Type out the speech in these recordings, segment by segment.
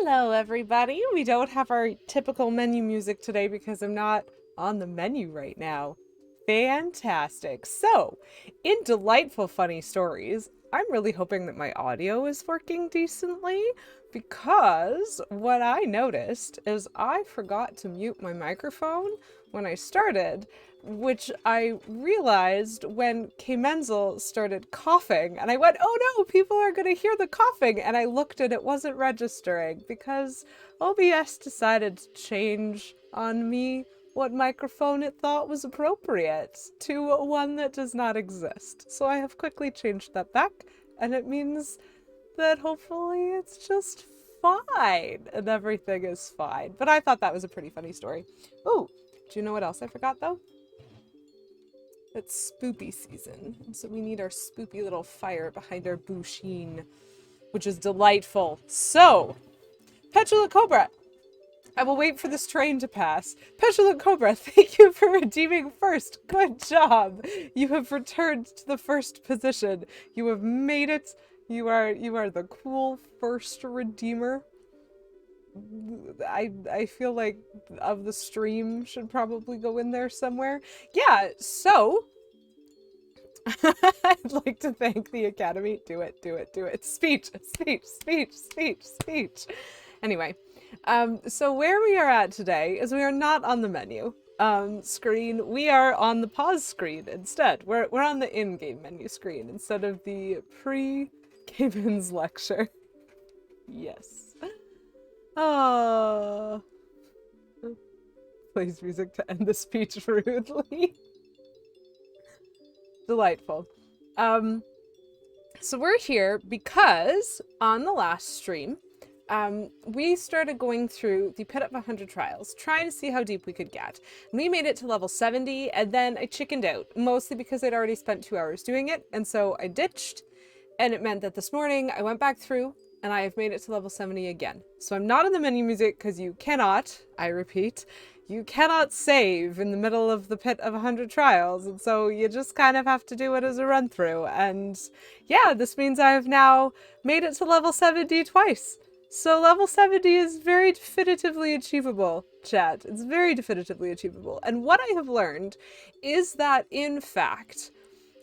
Hello, everybody. We don't have our typical menu music today because I'm not on the menu right now. Fantastic. So, in delightful funny stories, I'm really hoping that my audio is working decently because what I noticed is I forgot to mute my microphone when I started, which I realized when K Menzel started coughing, and I went, oh no, people are going to hear the coughing, and I looked and it wasn't registering because OBS decided to change on me what microphone it thought was appropriate to one that does not exist. So I have quickly changed that back, and it means that hopefully it's just fine and everything is fine. But I thought that was a pretty funny story. Oh, do you know what else I forgot though? It's spoopy season, so we need our spoopy little fire behind our busheen, which is delightful. So, Petulant Cobra, I will wait for this train to pass. Petulant Cobra, thank you for redeeming first. Good job. You have returned to the first position. You have made it. You are the cool first redeemer. I feel like of the stream should probably go in there somewhere. Yeah, so I'd like to thank the Academy. Do it, do it, do it. Speech, speech, speech, speech, speech. Anyway, so where we are at today is we are not on the menu screen. We are on the pause screen instead. We're on the in-game menu screen instead of the pre-Gaben's lecture. Yes. Oh. Plays music to end the speech rudely. Delightful. So we're here because on the last stream, we started going through the Pit of 100 Trials, trying to see how deep we could get. We made it to level 70, and then I chickened out, mostly because I'd already spent 2 hours doing it, and so I ditched, and it meant that this morning I went back through, and I have made it to level 70 again. So I'm not in the menu music, because you cannot, I repeat, you cannot save in the middle of the Pit of 100 Trials, and so you just kind of have to do it as a run through. And yeah, this means I have now made it to level 70 twice. So level 70 is very definitively achievable, chat. It's very definitively achievable. And what I have learned is that, in fact,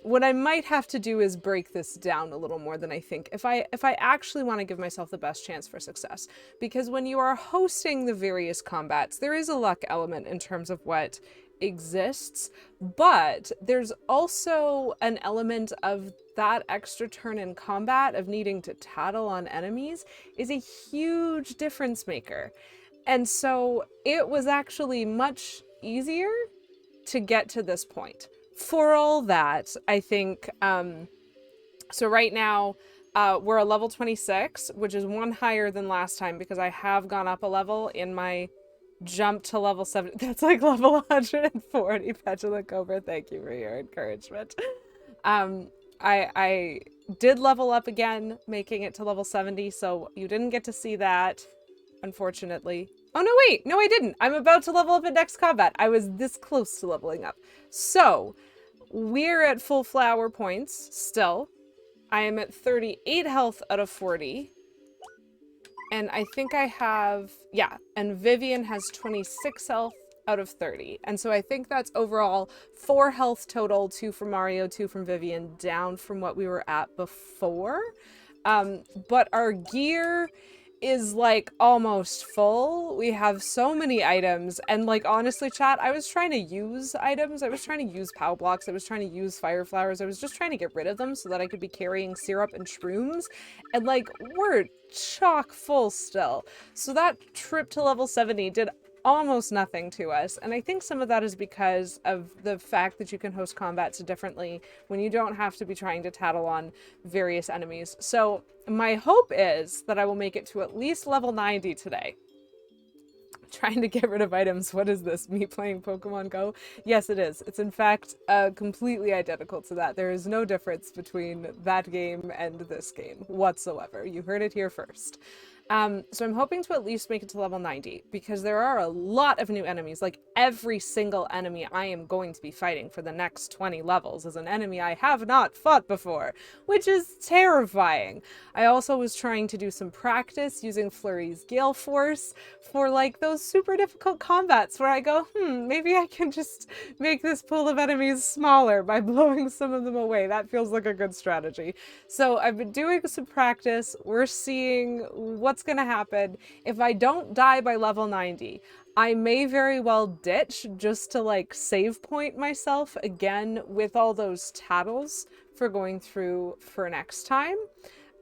what I might have to do is break this down a little more than I think if I actually want to give myself the best chance for success. Because when you are hosting the various combats, there is a luck element in terms of what exists, but there's also an element of that extra turn in combat of needing to tattle on enemies is a huge difference maker. And so it was actually much easier to get to this point. For all that, I think, so right now, we're a level 26, which is one higher than last time because I have gone up a level in my jump to level 7. That's like level 140. Petulant Cobra, thank you for your encouragement. I did level up again, making it to level 70, so you didn't get to see that, unfortunately. Oh, no, wait. No, I didn't. I'm about to level up in next combat. I was this close to leveling up. So, we're at full flower points still. I am at 38 health out of 40. And I think I have, yeah, and Vivian has 26 health out of 30. And so I think that's overall 4 health total, 2 from Mario, 2 from Vivian, down from what we were at before. But our gear is like almost full. We have so many items, and like honestly, chat, I was trying to use items. I was trying to use POW blocks. I was trying to use fire flowers. I was just trying to get rid of them so that I could be carrying syrup and shrooms, and like we're chock full still. So that trip to level 70 did almost nothing to us, and I think some of that is because of the fact that you can host combats differently when you don't have to be trying to tattle on various enemies. So my hope is that I will make it to at least level 90 today. Trying to get rid of items. What is this? Me playing Pokemon Go? Yes, it is. It's in fact completely identical to that. There is no difference between that game and this game whatsoever. You heard it here first. So I'm hoping to at least make it to level 90 because there are a lot of new enemies. Like every single enemy I am going to be fighting for the next 20 levels is an enemy I have not fought before, which is terrifying. I also was trying to do some practice using Flurry's Gale Force for like those super difficult combats where I go, maybe I can just make this pool of enemies smaller by blowing some of them away. That feels like a good strategy. So I've been doing some practice. We're seeing what's going to happen. If I don't die by level 90, I may very well ditch just to like save point myself again with all those tattles for going through for next time.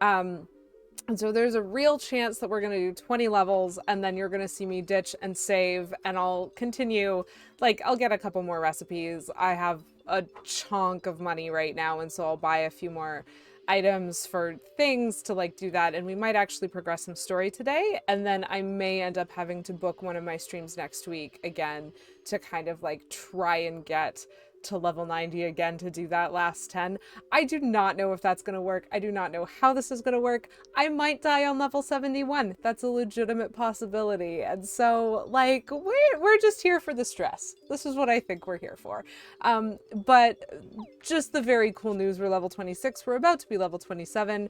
And so there's a real chance that we're going to do 20 levels and then you're going to see me ditch and save and I'll continue. Like, I'll get a couple more recipes. I have a chunk of money right now, and so I'll buy a few more items for things to like do that, and we might actually progress some story today, and then I may end up having to book one of my streams next week again to kind of like try and get to level 90 again to do that last 10. I do not know if that's going to work. I do not know how this is going to work. I might die on level 71. That's a legitimate possibility. And so like we're just here for the stress. This is what I think we're here for. But just the very cool news, we're level 26. We're about to be level 27.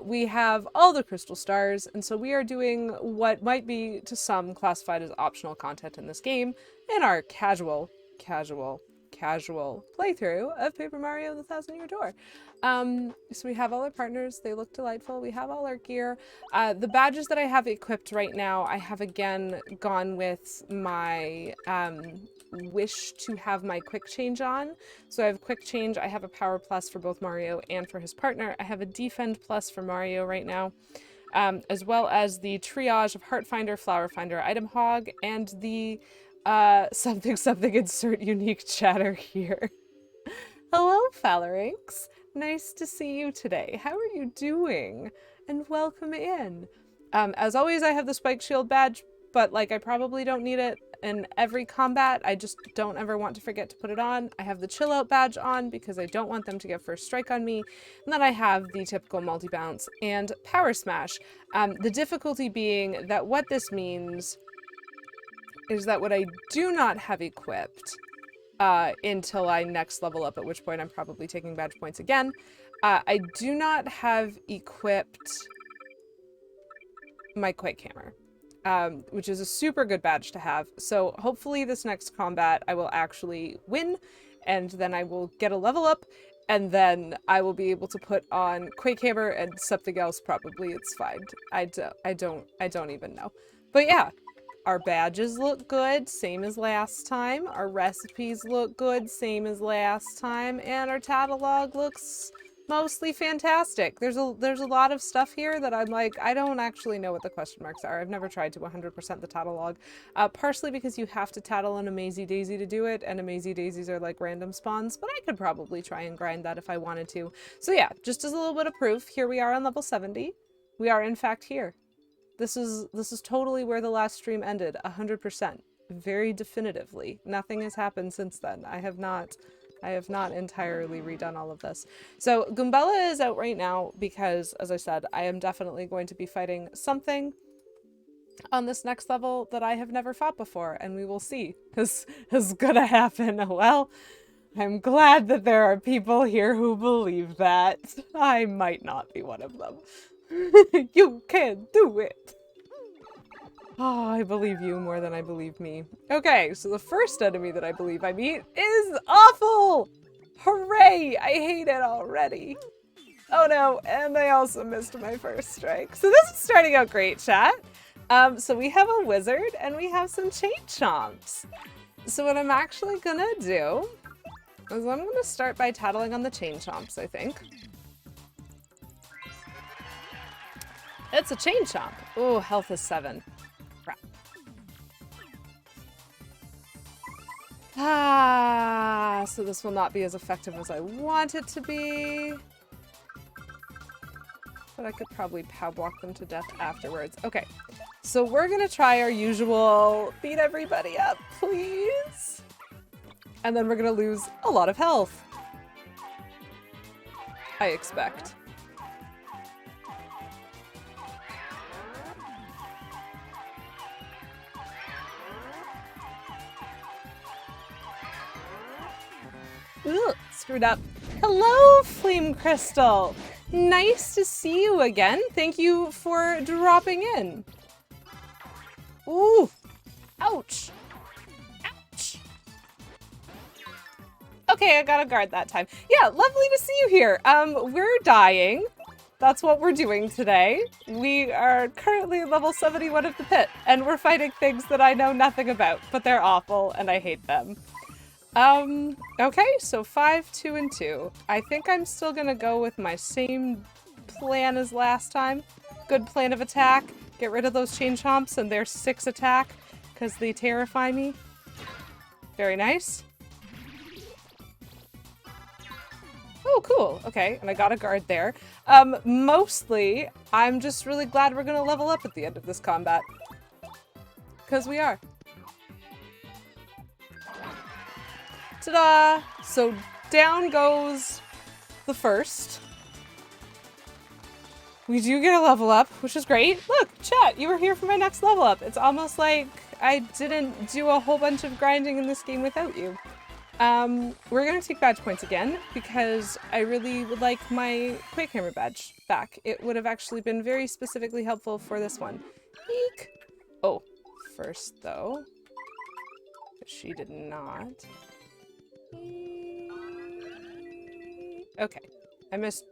We have all the crystal stars, and so we are doing what might be to some classified as optional content in this game in our casual playthrough of Paper Mario the Thousand Year Door. So we have all our partners. They look delightful. We have all our gear. The badges that I have equipped right now, I have again gone with my wish to have my quick change on. So I have quick change. I have a power plus for both Mario and for his partner. I have a defend plus for Mario right now. As well as the triage of Heart Finder, Flower Finder, Item Hog, and the something insert unique chatter here. Hello, Phalanx. Nice to see you today. How are you doing? And welcome in. As always, I have the Spike Shield badge, but like I probably don't need it in every combat. I just don't ever want to forget to put it on. I have the Chill Out badge on because I don't want them to get first strike on me. And then I have the typical multi-bounce and power smash. The difficulty being that what this means is that what I do not have equipped until I next level up, at which point I'm probably taking badge points again, I do not have equipped my Quake Hammer, which is a super good badge to have. So hopefully this next combat I will actually win, and then I will get a level up, and then I will be able to put on Quake Hammer and something else probably. It's fine. I don't even know. But yeah. Our badges look good, same as last time. Our recipes look good, same as last time. And our catalog looks mostly fantastic. There's a lot of stuff here that I'm like, I don't actually know what the question marks are. I've never tried to 100% the catalog. Partially because you have to tattle an Amazy Daisy to do it, and Amazy Daisies are like random spawns, but I could probably try and grind that if I wanted to. So yeah, just as a little bit of proof, here we are on level 70. We are in fact here. This is totally where the last stream ended, 100%. Very definitively. Nothing has happened since then. I have not entirely redone all of this. So Goombella is out right now because, as I said, I am definitely going to be fighting something on this next level that I have never fought before, and we will see. This is gonna happen. Well, I'm glad that there are people here who believe that. I might not be one of them. You can do it! Oh, I believe you more than I believe me. Okay, so the first enemy that I believe I meet is awful! Hooray! I hate it already. Oh no, and I also missed my first strike. So this is starting out great, chat. So we have a wizard and we have some chain chomps. So what I'm actually gonna do is I'm gonna start by tattling on the chain chomps, I think. It's a chain chomp. Oh, health is 7. Crap. So this will not be as effective as I want it to be. But I could probably pow block them to death afterwards. Okay, so we're gonna try our usual beat everybody up, please. And then we're gonna lose a lot of health. I expect. Ugh, screwed up. Hello, Flame Crystal. Nice to see you again. Thank you for dropping in. Ooh, ouch. Ouch. Okay, I got a guard that time. Yeah, lovely to see you here. We're dying. That's what we're doing today. We are currently level 71 of the pit, and we're fighting things that I know nothing about, but they're awful, and I hate them. Okay, so 5, 2, and 2. I think I'm still gonna go with my same plan as last time. Good plan of attack. Get rid of those chain chomps and their 6 attack, because they terrify me. Very nice. Oh, cool. Okay, and I got a guard there. Mostly, I'm just really glad we're gonna level up at the end of this combat. Because we are. Ta-da! So down goes the first. We do get a level up, which is great. Look, chat, you were here for my next level up. It's almost like I didn't do a whole bunch of grinding in this game without you. We're gonna take badge points again because I really would like my Quake Hammer badge back. It would have actually been very specifically helpful for this one. Eek! Oh, first though, she did not. Okay, I missed.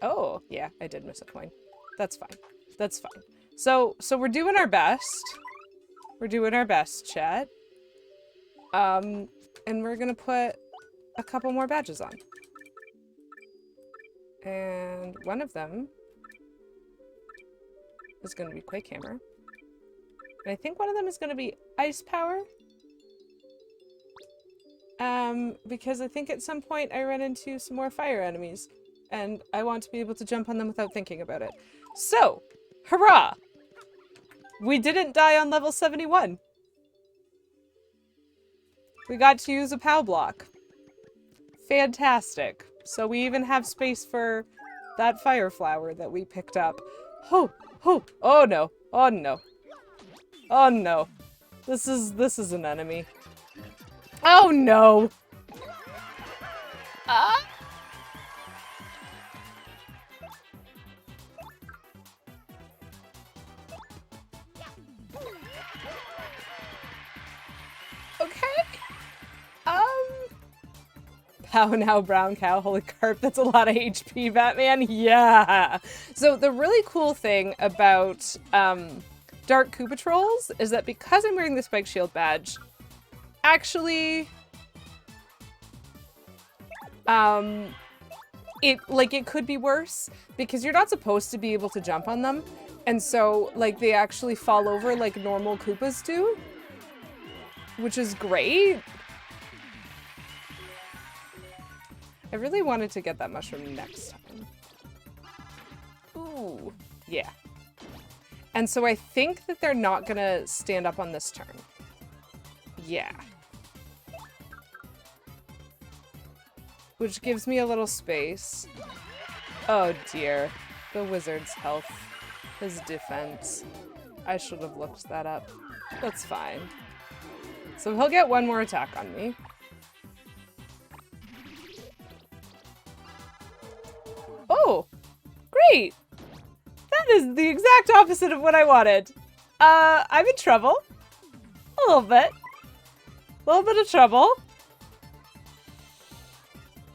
Oh, yeah, I did miss a coin. That's fine. That's fine. So we're doing our best. We're doing our best, chat. And we're gonna put a couple more badges on. And one of them is gonna be Quake Hammer. And I think one of them is gonna be Ice Power. Because I think at some point I run into some more fire enemies. And I want to be able to jump on them without thinking about it. So, hurrah! We didn't die on level 71. We got to use a POW block. Fantastic. So we even have space for that fire flower that we picked up. Oh, oh, oh no, oh no. Oh no. This is an enemy. Oh no! Ah! Okay. Pow now, brown cow. Holy carp, that's a lot of HP, Batman. Yeah. So the really cool thing about Dark Koopa Trolls is that because I'm wearing the Spike Shield badge, actually, it could be worse because you're not supposed to be able to jump on them, and so like they actually fall over like normal Koopas do, which is great. I really wanted to get that mushroom next time. Ooh, yeah. And so I think that they're not gonna stand up on this turn. Yeah. Which gives me a little space. Oh dear. The wizard's health. His defense. I should have looked that up. That's fine. So he'll get one more attack on me. Oh, great! That is the exact opposite of what I wanted. I'm in trouble. A little bit. A little bit of trouble.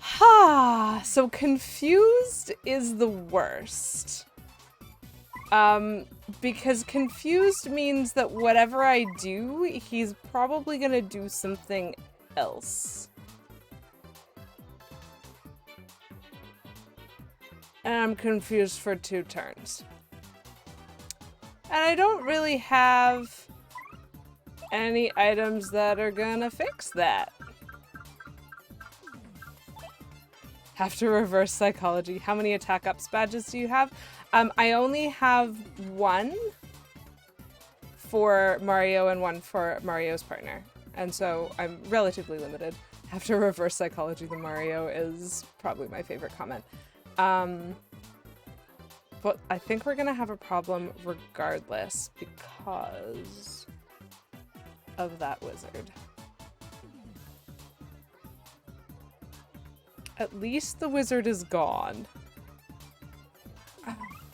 Ha! So confused is the worst. Because confused means that whatever I do, he's probably gonna do something else. And I'm confused for 2 turns. And I don't really have any items that are gonna fix that. Have to reverse psychology. How many attack ups badges do you have? I only have 1 for Mario and 1 for Mario's partner. And so I'm relatively limited. Have to reverse psychology. The Mario is probably my favorite comment. But I think we're gonna have a problem regardless because of that wizard. At least the wizard is gone.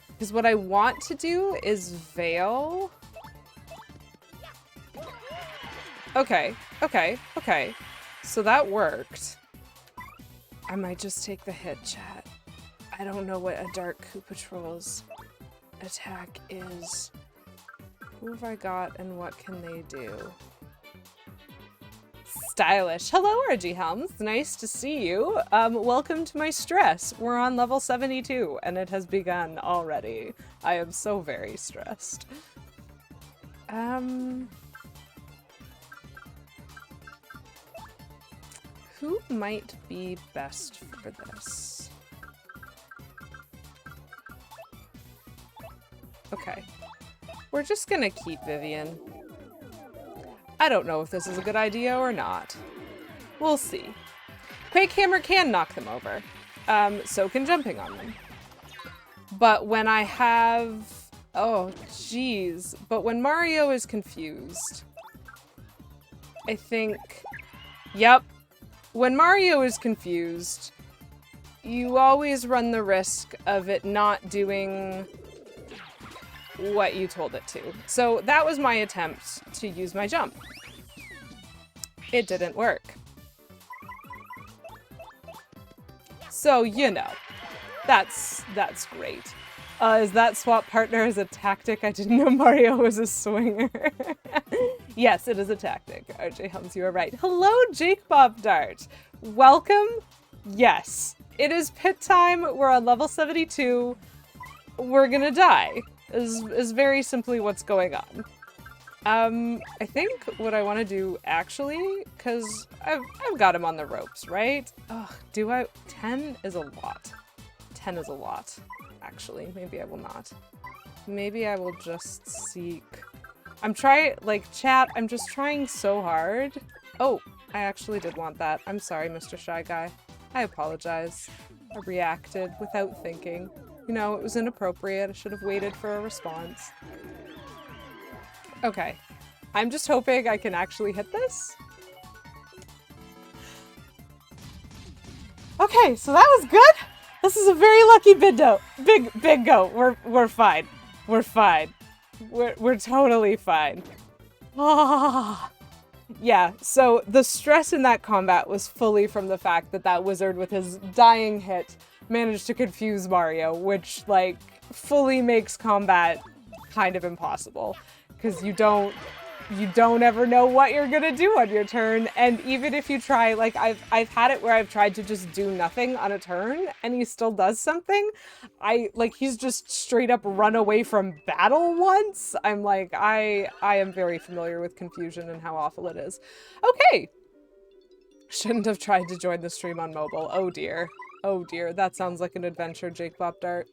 Because what I want to do is veil. Okay, okay, okay. So that worked. I might just take the hit, chat. I don't know what a Dark Coup Patrol's attack is. Who have I got and what can they do? Stylish. Hello, RG Helms. Nice to see you. Welcome to my stress. We're on level 72 and it has begun already. I am so very stressed. Who might be best for this? Okay. We're just gonna keep Vivian. I don't know if this is a good idea or not. We'll see. Quake Hammer can knock them over. So can jumping on them. But when I have... Oh, jeez. But when Mario is confused... I think... Yep. When Mario is confused, you always run the risk of it not doing what you told it to. So that was my attempt to use my jump. It didn't work. So, you know, that's great. Is that swap partner as a tactic? I didn't know Mario was a swinger. Yes, it is a tactic. RJ Helms, you are right. Hello, Jake Bob Dart. Welcome. Yes, it is pit time. We're on level 72. We're gonna die. Is very simply what's going on. I think what I want to do actually, because I've got him on the ropes, right? Ugh, do I? 10 is a lot. 10 is a lot, actually. Maybe I will not. Maybe I will just seek... I'm trying, like, chat, I'm just trying so hard. Oh, I actually did want that. I'm sorry, Mr. Shy Guy. I apologize. I reacted without thinking. You know, it was inappropriate. I should have waited for a response. Okay. I'm just hoping I can actually hit this. Okay, so that was good. This is a very lucky big go. We're fine. We're fine. We're totally fine. Ah. Yeah, so the stress in that combat was fully from the fact that that wizard with his dying hit managed to confuse Mario, which, like, fully makes combat kind of impossible. Because you don't ever know what you're gonna do on your turn, and even if you try, like, I've had it where I've tried to just do nothing on a turn, and he still does something. He's just straight up run away from battle once. I'm like, I am very familiar with confusion and how awful it is. Okay! Shouldn't have tried to join the stream on mobile. Oh dear. Oh dear, that sounds like an adventure, Jake Bob Dart.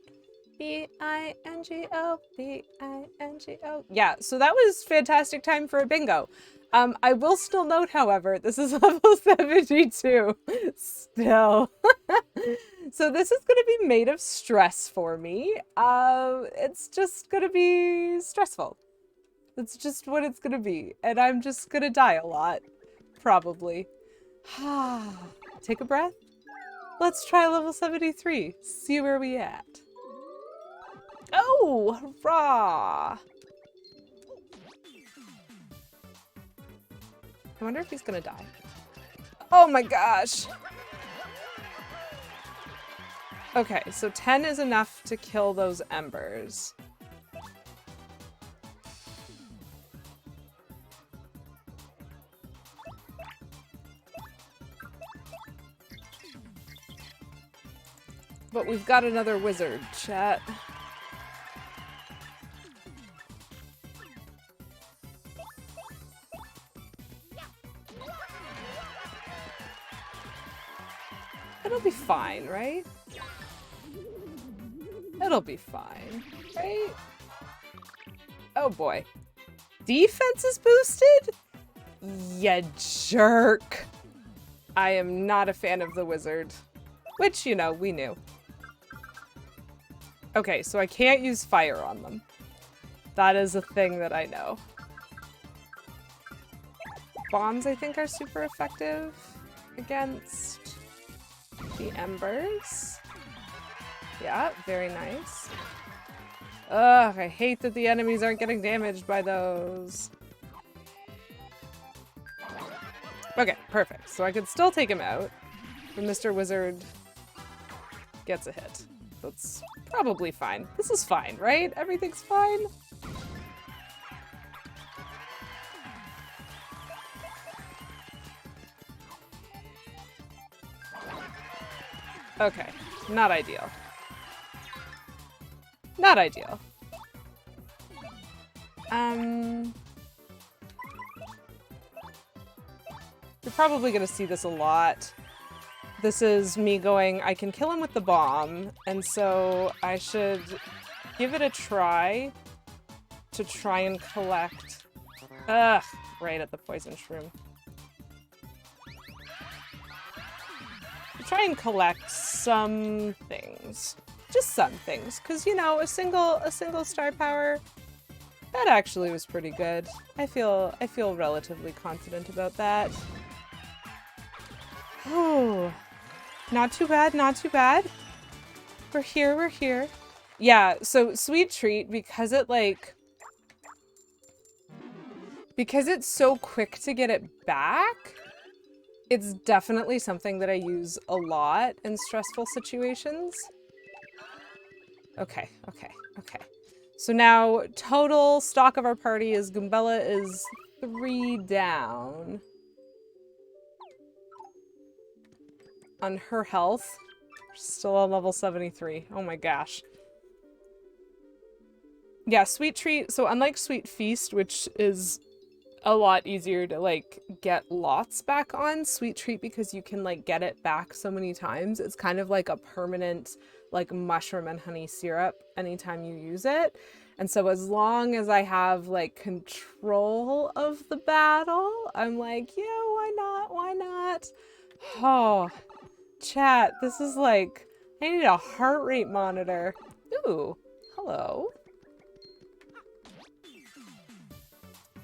B-I-N-G-O, B-I-N-G-O. Yeah, so that was fantastic time for a bingo. I will still note, however, this is level 72. Still. So this is going to be made of stress for me. It's just going to be stressful. That's just what it's going to be. And I'm just going to die a lot. Probably. Take a breath. Let's try level 73. See where we at. Oh, hurrah! I wonder if he's gonna die. Oh my gosh! Okay, so 10 is enough to kill those embers. But we've got another wizard, chat. It'll be fine, right? It'll be fine, right? Oh boy. Defense is boosted? Ya jerk. I am not a fan of the wizard. Which, you know, we knew. Okay, so I can't use fire on them. That is a thing that I know. Bombs, I think, are super effective against... the embers. Yeah, very nice. Ugh, I hate that the enemies aren't getting damaged by those. Okay, perfect. So I could still take him out, but Mr. Wizard gets a hit. That's probably fine. This is fine, right? Everything's fine. Okay, not ideal. Not ideal. You're probably gonna see this a lot. This is me going, I can kill him with the bomb, and so I should give it a try to try and collect... Ugh, right at the poison shroom. Try and collect some things. Just some things, because you know, a single star power, that actually was pretty good. I feel relatively confident about that. Oh, not too bad, not too bad. We're here, we're here. Yeah, so Sweet Treat, because it's so quick to get it back, it's definitely something that I use a lot in stressful situations. Okay, okay, okay. So now total stock of our party is Goombella is 3 down on her health. Still on level 73. Oh my gosh. Yeah, Sweet Treat. So unlike Sweet Feast, which is a lot easier to like get lots back on, Sweet Treat, because you can like get it back so many times, it's kind of like a permanent like mushroom and honey syrup anytime you use it. And so as long as I have like control of the battle, I'm like, yeah, why not? Why not? Oh, chat, this is like, I need a heart rate monitor. Ooh, hello.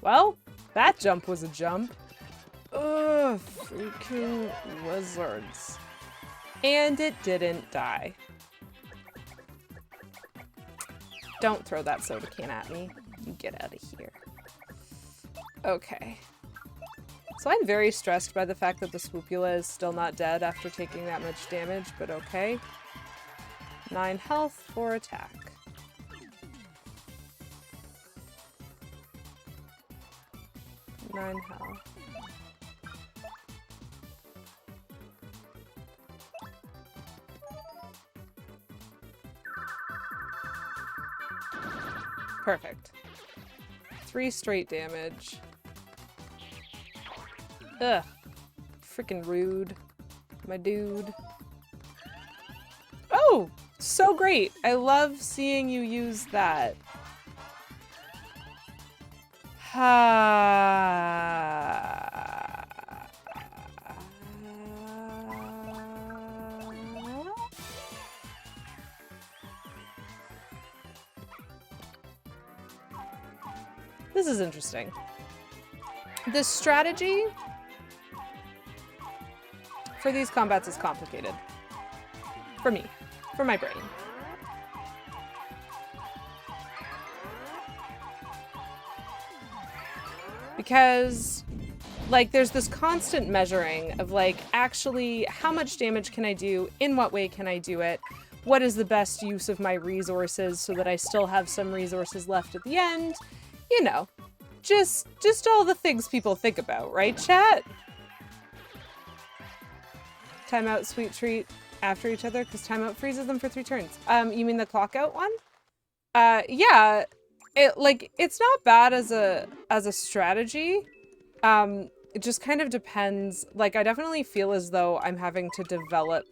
Well, that jump was a jump. Ugh, freaking wizards. And it didn't die. Don't throw that soda can at me. You get out of here. Okay. So I'm very stressed by the fact that the Swoopula is still not dead after taking that much damage, but okay. 9 health for attack. Nine health. Perfect. 3 straight damage. Ugh. Freaking rude. My dude. Oh! So great! I love seeing you use that. This is interesting. The strategy for these combats is complicated. For me. For my brain. Because, like, there's this constant measuring of, like, actually, how much damage can I do? In what way can I do it? What is the best use of my resources so that I still have some resources left at the end? You know, just all the things people think about, right, chat? Timeout, Sweet Treat after each other, because timeout freezes them for 3 turns. You mean the clock out one? Yeah. It's not bad as a strategy. It just kind of depends. Like, I definitely feel as though I'm having to develop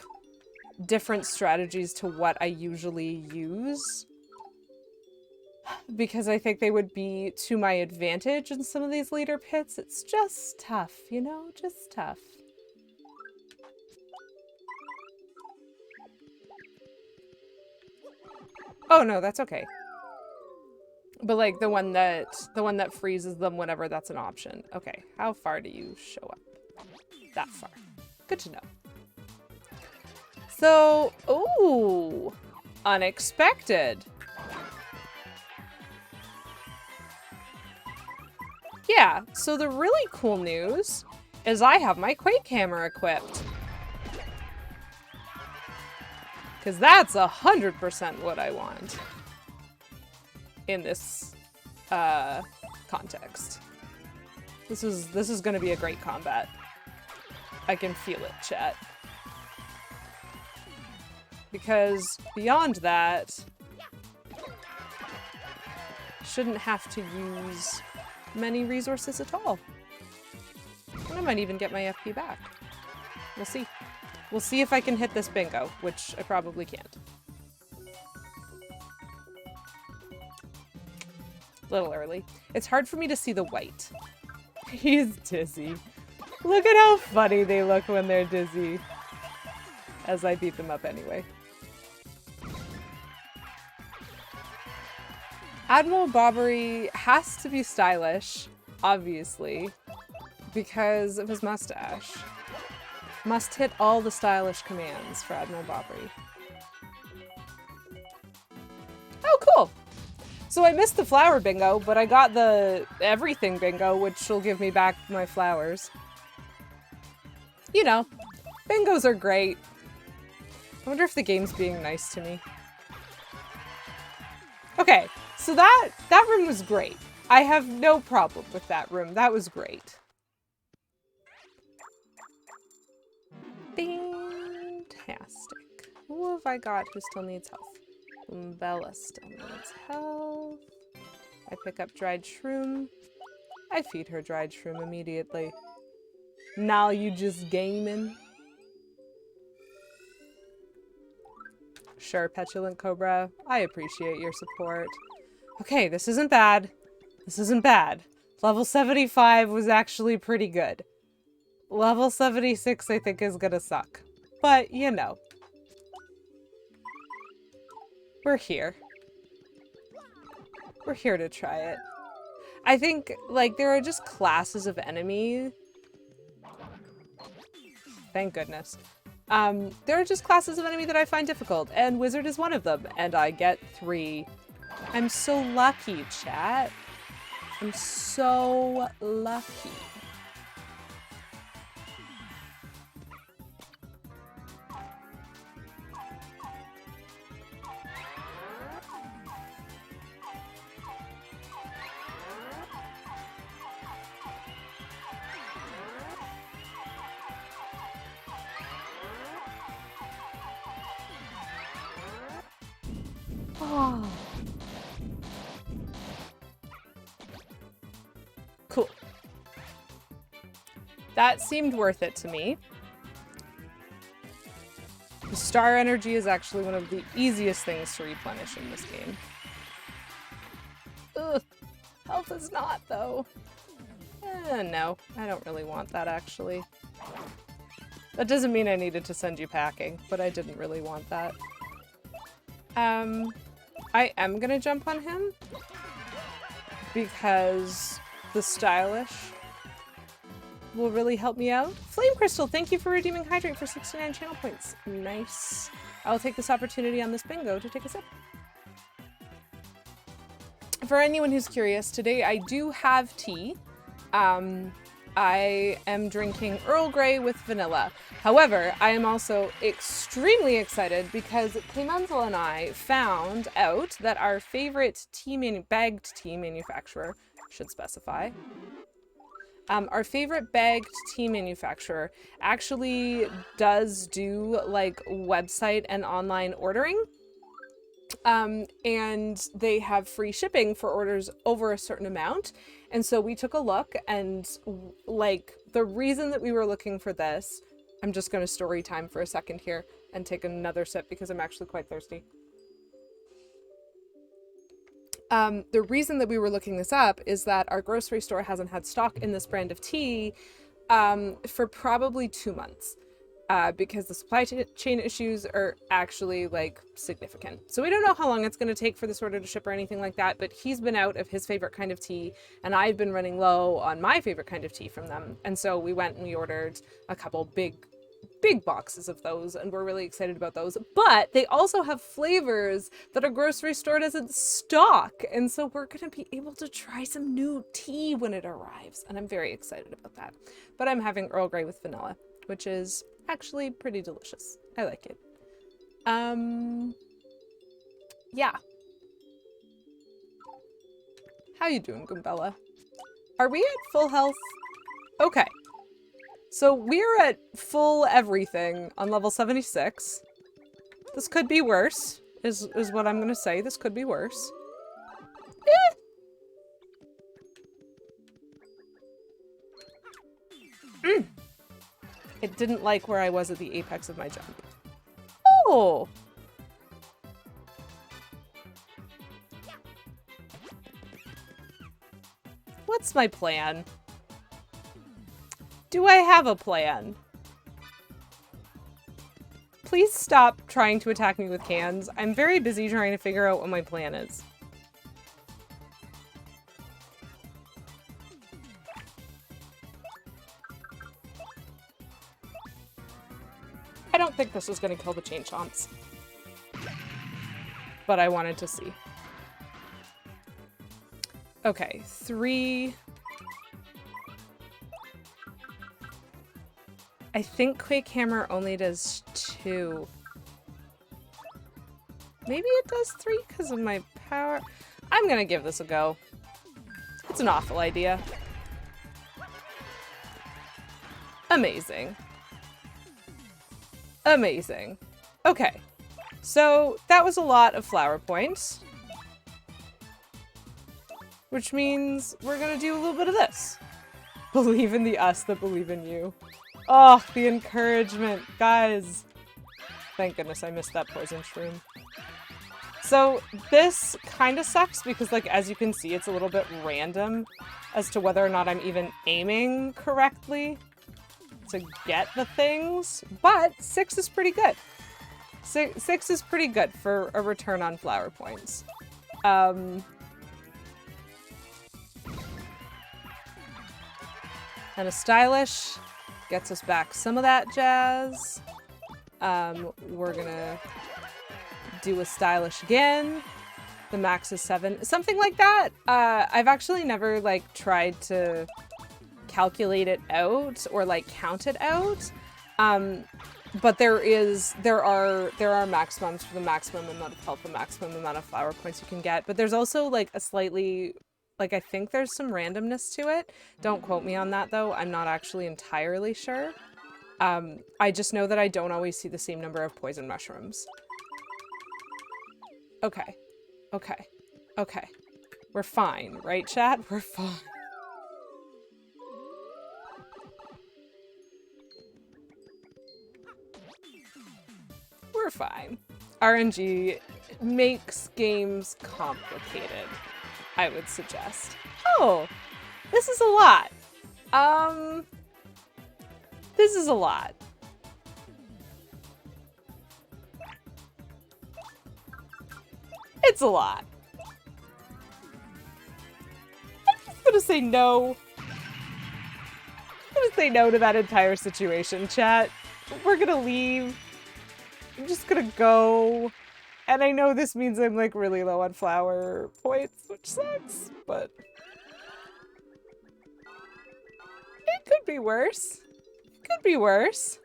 different strategies to what I usually use, because I think they would be to my advantage in some of these leader pits. It's just tough, you know? Just tough. Oh no, that's okay. But like the one that freezes them whenever that's an option. Okay, how far do you show up? That far. Good to know. So, ooh, unexpected. Yeah, so the really cool news is I have my Quake hammer equipped. Because that's 100% what I want in this context. This is going to be a great combat. I can feel it, chat. Because beyond that, shouldn't have to use many resources at all. And I might even get my FP back. We'll see. We'll see if I can hit this bingo, which I probably can't. A little early. It's hard for me to see the white. He's dizzy. Look at how funny they look when they're dizzy. As I beat them up anyway. Admiral Bobbery has to be stylish, obviously, because of his mustache. Must hit all the stylish commands for Admiral Bobbery. Oh, cool! So I missed the flower bingo, but I got the everything bingo, which will give me back my flowers. You know, bingos are great. I wonder if the game's being nice to me. Okay, so that room was great. I have no problem with that room. That was great. Fantastic. Who have I got who still needs health? Bella still needs health. I pick up dried shroom. I feed her dried shroom immediately. Now you just gaming. Sure, Petulant Cobra. I appreciate your support. Okay, this isn't bad. This isn't bad. Level 75 was actually pretty good. Level 76 I think is gonna suck. But, you know. We're here. We're here to try it. I think, like, there are just classes of enemy. Thank goodness. There are just classes of enemy that I find difficult, and Wizard is one of them, and I get 3. I'm so lucky, chat. I'm so lucky. Oh. Cool. That seemed worth it to me. The star energy is actually one of the easiest things to replenish in this game. Ugh. Health is not, though. No, I don't really want that, actually. That doesn't mean I needed to send you packing, but I didn't really want that. I am gonna jump on him because the stylish will really help me out. Flame Crystal, thank you for redeeming Hydrate for 69 channel points. Nice. I'll take this opportunity on this bingo to take a sip. For anyone who's curious, today I do have tea. I am drinking Earl Grey with vanilla. However, I am also extremely excited because Clemenza and I found out that our favorite bagged tea manufacturer, should specify, our favorite bagged tea manufacturer actually does do like website and online ordering. And they have free shipping for orders over a certain amount. And so we took a look, and like the reason that we were looking for this, I'm just going to story time for a second here and take another sip because I'm actually quite thirsty. The reason that we were looking this up is that our grocery store hasn't had stock in this brand of tea for probably 2 months. Because the supply chain issues are actually like significant. So we don't know how long it's going to take for this order to ship or anything like that, but he's been out of his favorite kind of tea and I've been running low on my favorite kind of tea from them. And so we went and we ordered a couple big big boxes of those, and we're really excited about those. But they also have flavors that are grocery store doesn't stock, and so we're gonna be able to try some new tea when it arrives, and I'm very excited about that. But I'm having Earl Grey with vanilla, which is actually pretty delicious. I like it. Yeah. How you doing, Gumbella? Are we at full health? Okay. So we're at full everything on level 76. This could be worse, is what I'm gonna say. This could be worse. It didn't like where I was at the apex of my jump. Oh! What's my plan? Do I have a plan? Please stop trying to attack me with cans. I'm very busy trying to figure out what my plan is. I don't think this is going to kill the chain chomps. But I wanted to see. Okay, 3. I think Quake Hammer only does 2. Maybe it does 3 because of my power. I'm gonna give this a go. It's an awful idea. Amazing. Amazing. Okay. So that was a lot of flower points. Which means we're gonna do a little bit of this. Believe in the us that believe in you. Oh, the encouragement. Guys. Thank goodness I missed that poison shroom. So this kind of sucks because, like, as you can see, it's a little bit random as to whether or not I'm even aiming correctly to get the things. But 6 is pretty good. 6 is pretty good for a return on flower points. And a stylish gets us back some of that jazz. We're gonna do a stylish again. The max is 7. Something like that. I've actually never, like, tried to calculate it out or, like, count it out. But there are maximums for the maximum amount of health, the maximum amount of flower points you can get. But there's also, like, a slightly... Like, I think there's some randomness to it. Don't quote me on that, though. I'm not actually entirely sure. I just know that I don't always see the same number of poison mushrooms. Okay. Okay. Okay. We're fine, right, chat? We're fine. We're fine. RNG makes games complicated, I would suggest. Oh, this is a lot. This is a lot. It's a lot. I'm just gonna say no. I'm gonna say no to that entire situation, chat. We're gonna leave. I'm just gonna go. And I know this means I'm, like, really low on flower points, which sucks, but... It could be worse. It could be worse.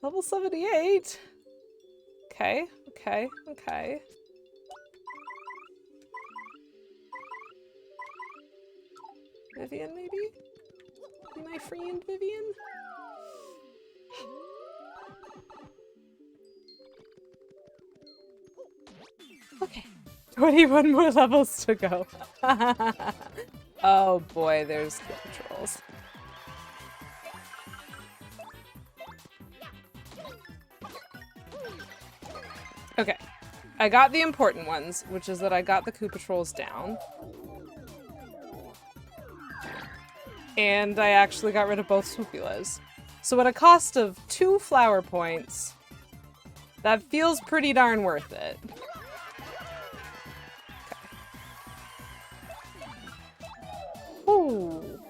Level 78. Okay, okay, okay. Vivian, maybe? Be my friend, Vivian? Okay. 21 more levels to go. Oh boy, there's the patrols. Okay. I got the important ones, which is that I got the Koopa Trolls down. And I actually got rid of both Swoopulas. So at a cost of 2 flower points, that feels pretty darn worth it. Okay. Ooh.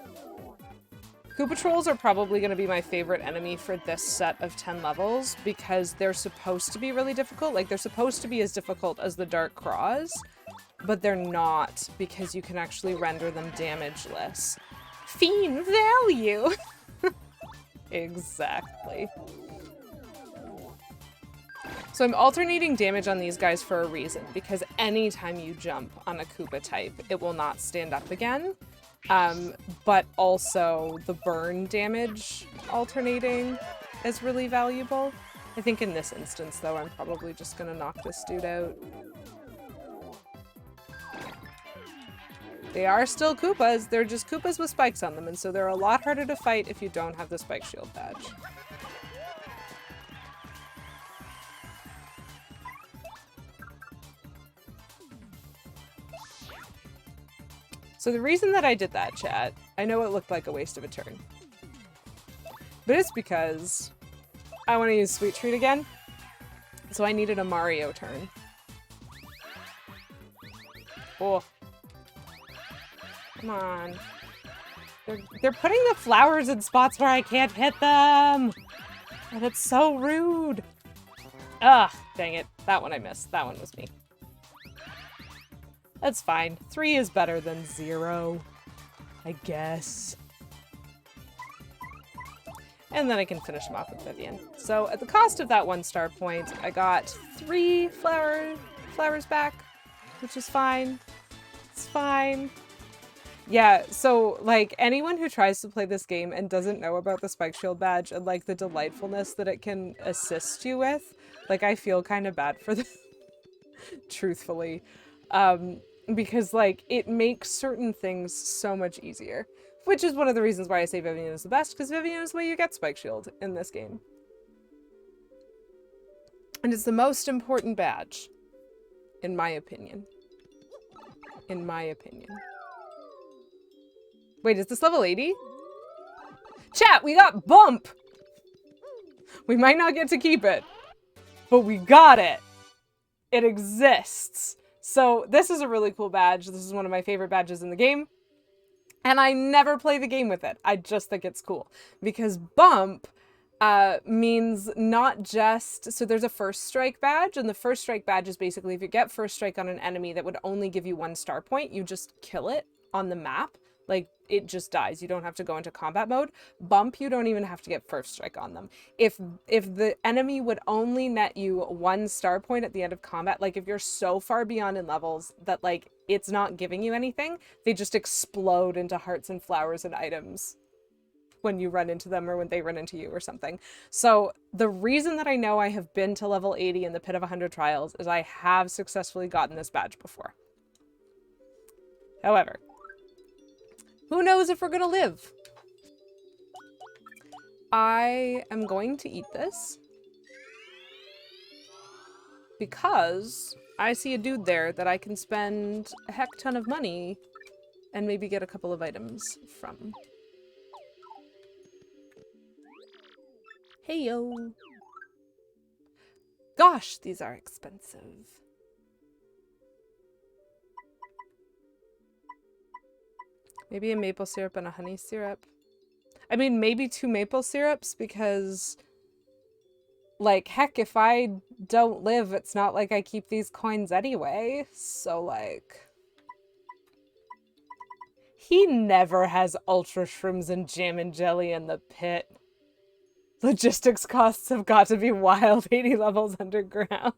Koopa Trolls are probably going to be my favorite enemy for this set of 10 levels because they're supposed to be really difficult. Like, they're supposed to be as difficult as the Dark Craws, but they're not because you can actually render them damageless. Fiend value! Exactly. So I'm alternating damage on these guys for a reason, because anytime you jump on a Koopa type, it will not stand up again. But also the burn damage alternating is really valuable. I think in this instance, though, I'm probably just gonna knock this dude out. They are still Koopas, they're just Koopas with spikes on them, and so they're a lot harder to fight if you don't have the spike shield badge. So the reason that I did that, chat, I know it looked like a waste of a turn. But it's because I want to use Sweet Treat again. So I needed a Mario turn. Oh. Come on. They're putting the flowers in spots where I can't hit them! And it's so rude! Ugh, dang it. That one I missed. That one was me. That's fine. 3 is better than 0, I guess. And then I can finish him off with Vivian. So at the cost of that 1 star point, I got 3 flowers back, which is fine. It's fine. Yeah, so, like, anyone who tries to play this game and doesn't know about the Spike Shield badge and, like, the delightfulness that it can assist you with, like, I feel kind of bad for them, truthfully. Because, like, it makes certain things so much easier. Which is one of the reasons why I say Vivian is the best, because Vivian is the way you get Spike Shield in this game. And it's the most important badge, in my opinion. In my opinion. Wait, is this level 80? Chat, we got Bump! We might not get to keep it, but we got it! It exists! So this is a really cool badge. This is one of my favorite badges in the game. And I never play the game with it. I just think it's cool. Because Bump means not just... So there's a First Strike badge, and the First Strike badge is basically if you get First Strike on an enemy that would only give you 1 star point, you just kill it on the map. Like, it just dies. You don't have to go into combat mode. Bump, you don't even have to get First Strike on them. If the enemy would only net you 1 star point at the end of combat, like if you're so far beyond in levels that like it's not giving you anything, they just explode into hearts and flowers and items when you run into them or when they run into you or something. So the reason that I know I have been to level 80 in the Pit of 100 Trials is I have successfully gotten this badge before. However, who knows if we're gonna live? I am going to eat this because I see a dude there that I can spend a heck ton of money and maybe get a couple of items from. Hey yo. Gosh, these are expensive. Maybe a maple syrup and a honey syrup. I mean, maybe 2 maple syrups because, like, heck, if I don't live, it's not like I keep these coins anyway. So, like... He never has ultra shrooms and jam and jelly in the pit. Logistics costs have got to be wild 80 levels underground.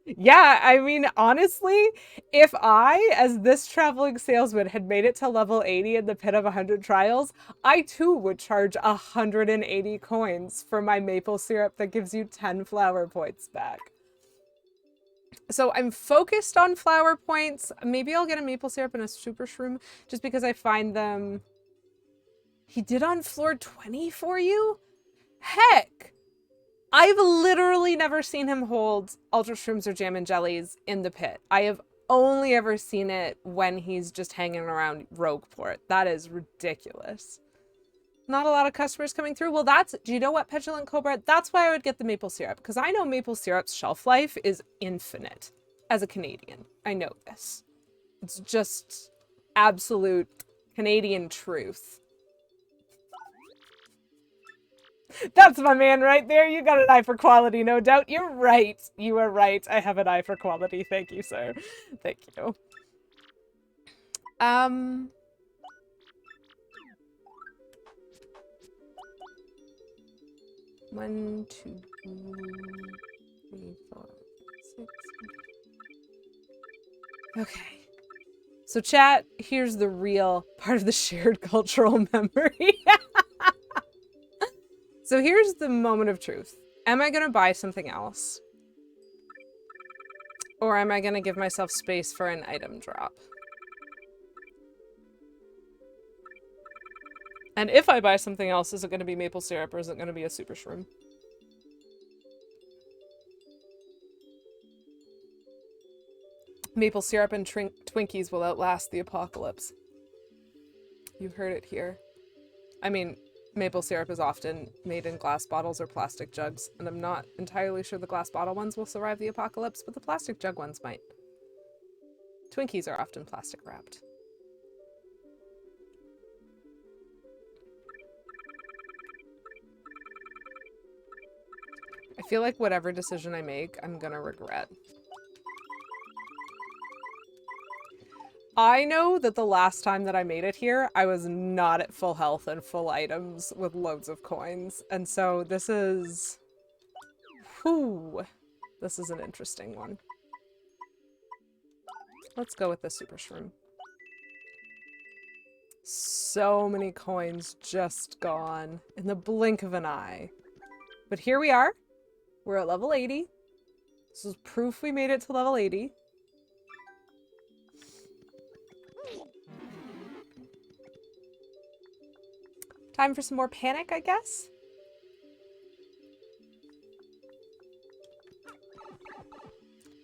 Yeah, I mean, honestly, if I, as this traveling salesman, had made it to level 80 in the Pit of 100 Trials, I too would charge 180 coins for my maple syrup that gives you 10 flower points back. So I'm focused on flower points. Maybe I'll get a maple syrup and a super shroom just because I find them... He did on floor 20 for you? Heck! I've literally never seen him hold ultra shrooms or jam and jellies in the pit. I have only ever seen it when he's just hanging around Rogueport. That is ridiculous. Not a lot of customers coming through. Well, do you know what, Petulant Cobra? That's why I would get the maple syrup, because I know maple syrup's shelf life is infinite. As a Canadian, I know this. It's just absolute Canadian truth. That's my man right there. You got an eye for quality, no doubt. You're right. You are right. I have an eye for quality. Thank you, sir. Thank you. 1, 2, 3, 4, 6. Okay. So chat, here's the real part of the shared cultural memory. So here's the moment of truth. Am I gonna buy something else? Or am I gonna give myself space for an item drop? And if I buy something else, is it gonna be maple syrup or is it gonna be a super shroom? Maple syrup and Twinkies will outlast the apocalypse. You heard it here. I mean, maple syrup is often made in glass bottles or plastic jugs, and I'm not entirely sure the glass bottle ones will survive the apocalypse, but the plastic jug ones might. Twinkies are often plastic wrapped. I feel like whatever decision I make, I'm gonna regret. I know that the last time that I made it here, I was not at full health and full items with loads of coins. And so this is... Whew. This is an interesting one. Let's go with the super shroom. So many coins just gone in the blink of an eye. But here we are. We're at level 80. This is proof we made it to level 80. Time for some more panic, I guess?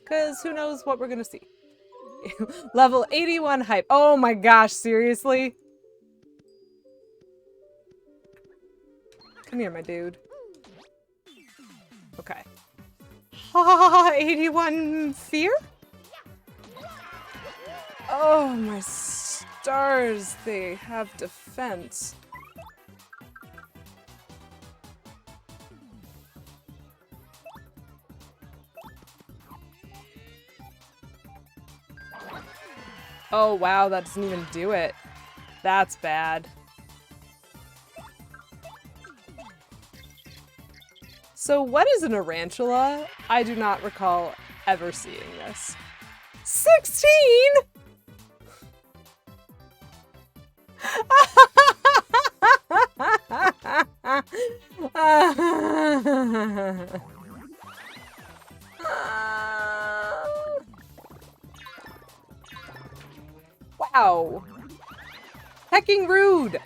Because who knows what we're gonna see. Level 81 hype. Oh my gosh, seriously? Come here, my dude. Okay. Ha! 81 fear? Oh my stars, they have defense. Oh wow, that doesn't even do it. That's bad. So what is an tarantula? I do not recall ever seeing this. 16?! Wow. Hecking rude.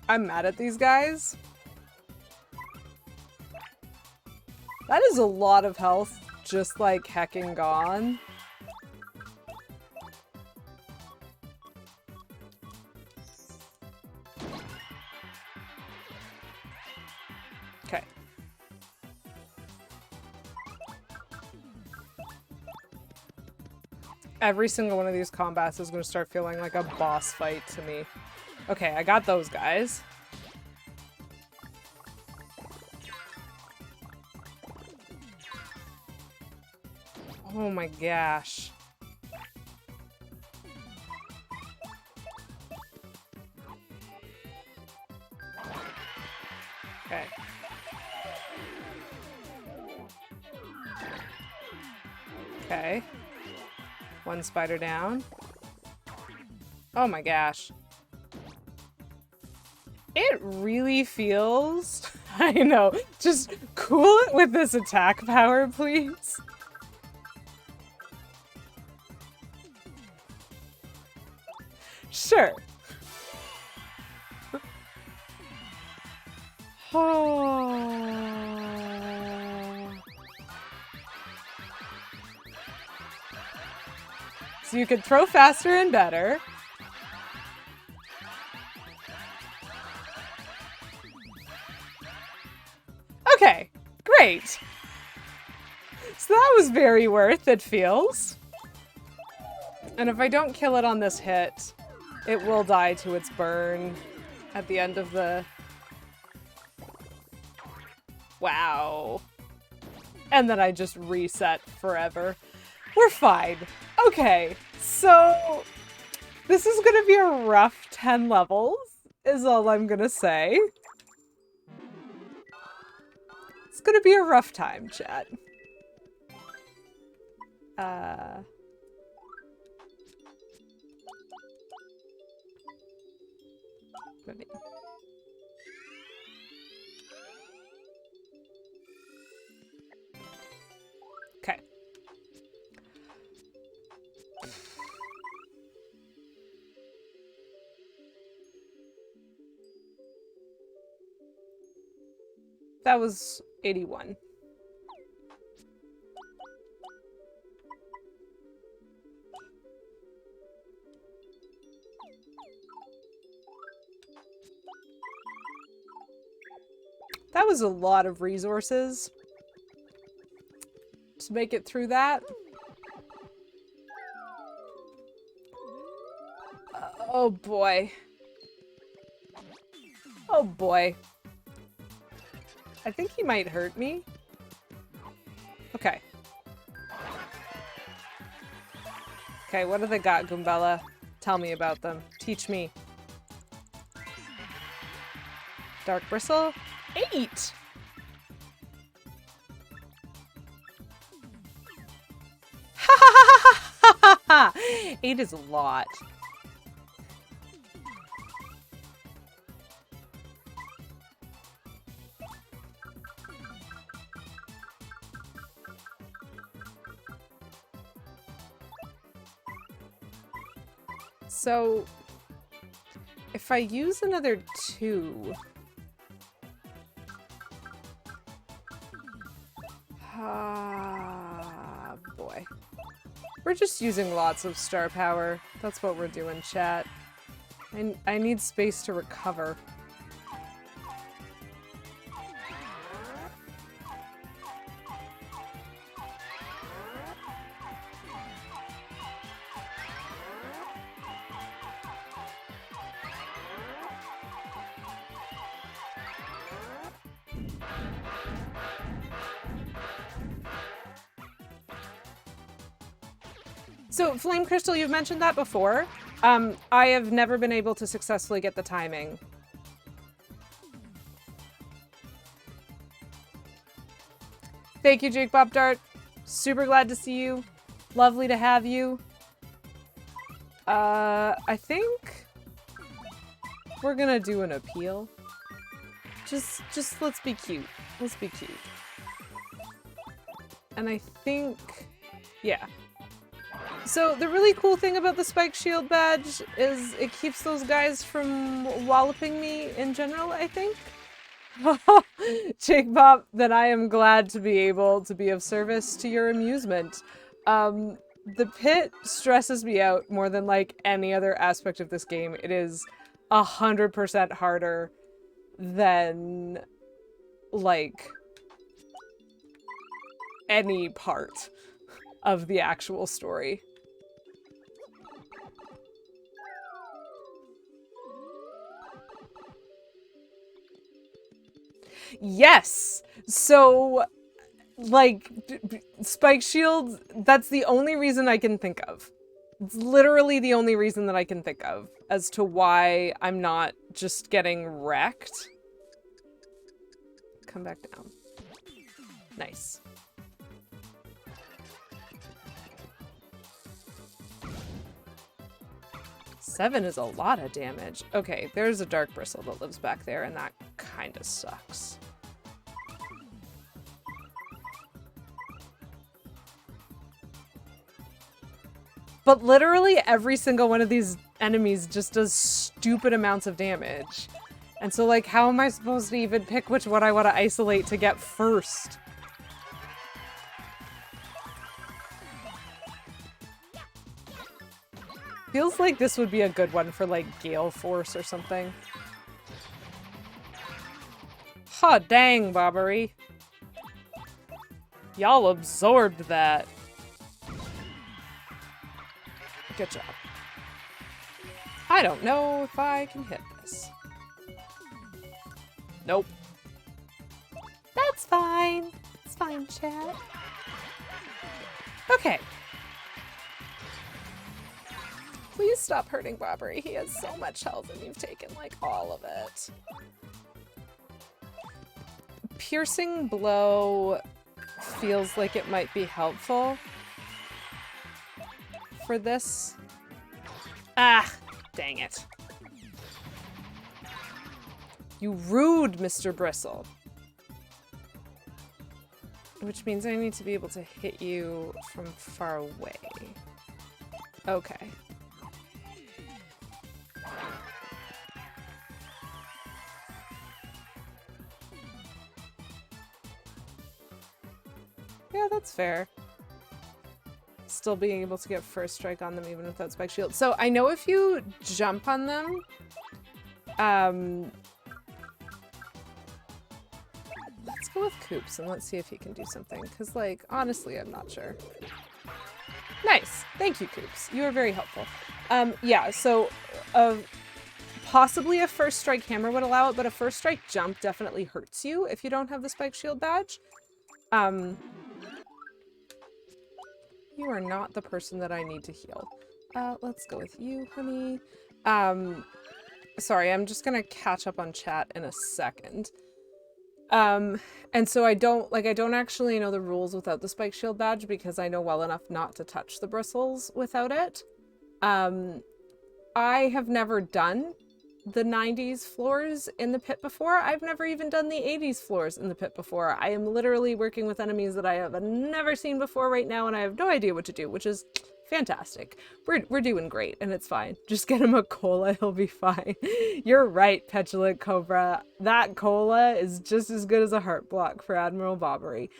I'm mad at these guys. That is a lot of health, just like hecking gone. Okay. Every single one of these combats is going to start feeling like a boss fight to me. Okay, I got those guys. Oh my gosh. Okay. Okay. One spider down. Oh my gosh. It really feels... I know. Just cool it with this attack power, please. Sure. So you could throw faster and better. Okay, great. So that was very worth it, feels. And if I don't kill it on this hit, it will die to its burn at the end of the... Wow. And then I just reset forever. We're fine. Okay, so this is gonna be a rough 10 levels, is all I'm gonna say. It's gonna be a rough time, chat. Maybe. Okay. That was 81. That was a lot of resources to make it through that. Oh boy. Oh boy. I think he might hurt me. Okay. Okay, what do they got, Goombella? Tell me about them. Teach me. Dark Bristle? 8! Ha ha ha ha ha ha! 8 is a lot. So, if I use another 2... Ah, boy. We're just using lots of star power. That's what we're doing, chat. I need space to recover. So, Flame Crystal, you've mentioned that before. I have never been able to successfully get the timing. Thank you, Jake Bob Dart. Super glad to see you. Lovely to have you. I think we're gonna do an appeal. Just let's be cute. Let's be cute. And I think, yeah. So the really cool thing about the Spike Shield badge is it keeps those guys from walloping me in general, I think. Jake Bob, then I am glad to be able to be of service to your amusement. The pit stresses me out more than like any other aspect of this game. It is 100% harder than like any part of the actual story. Yes! So, like, Spike Shield, that's the only reason I can think of. It's literally the only reason that I can think of as to why I'm not just getting wrecked. Come back down. Nice. Seven is a lot of damage. Okay, there's a Dark Bristle that lives back there, and that kind of sucks. But literally every single one of these enemies just does stupid amounts of damage. And so, like, how am I supposed to even pick which one I want to isolate to get first? Feels like this would be a good one for, like, Gale Force or something. Ha, dang, Bobbery. Y'all absorbed that. Good job. I don't know if I can hit this. Nope. That's fine. It's fine, chat. Okay. Please stop hurting Bobbery. He has so much health and you've taken, like, all of it. Piercing blow feels like it might be helpful for this. Ah, dang it. You rude, Mr. Bristle. Which means I need to be able to hit you from far away. Okay. Yeah, that's fair. Still being able to get first strike on them even without spike shield. So I know if you jump on them, let's go with Coops and let's see if he can do something. Because, like, honestly, I'm not sure. Nice. Thank you, Coops. You are very helpful. Yeah, so possibly a first strike hammer would allow it, but a first strike jump definitely hurts you if you don't have the spike shield badge. You are not the person that I need to heal. Let's go with you, honey. Sorry, I'm just gonna catch up on chat in a second. And so I don't actually know the rules without the spike shield badge because I know well enough not to touch the bristles without it. I have never done the 90s floors in the pit before. I've never even done the 80s floors in the pit before. I am literally working with enemies that I have never seen before right now, and I have no idea what to do, which is fantastic. We're doing great, and it's fine. Just get him a cola, he'll be fine. You're right, Petulant Cobra. That cola is just as good as a heart block for Admiral Bobbery.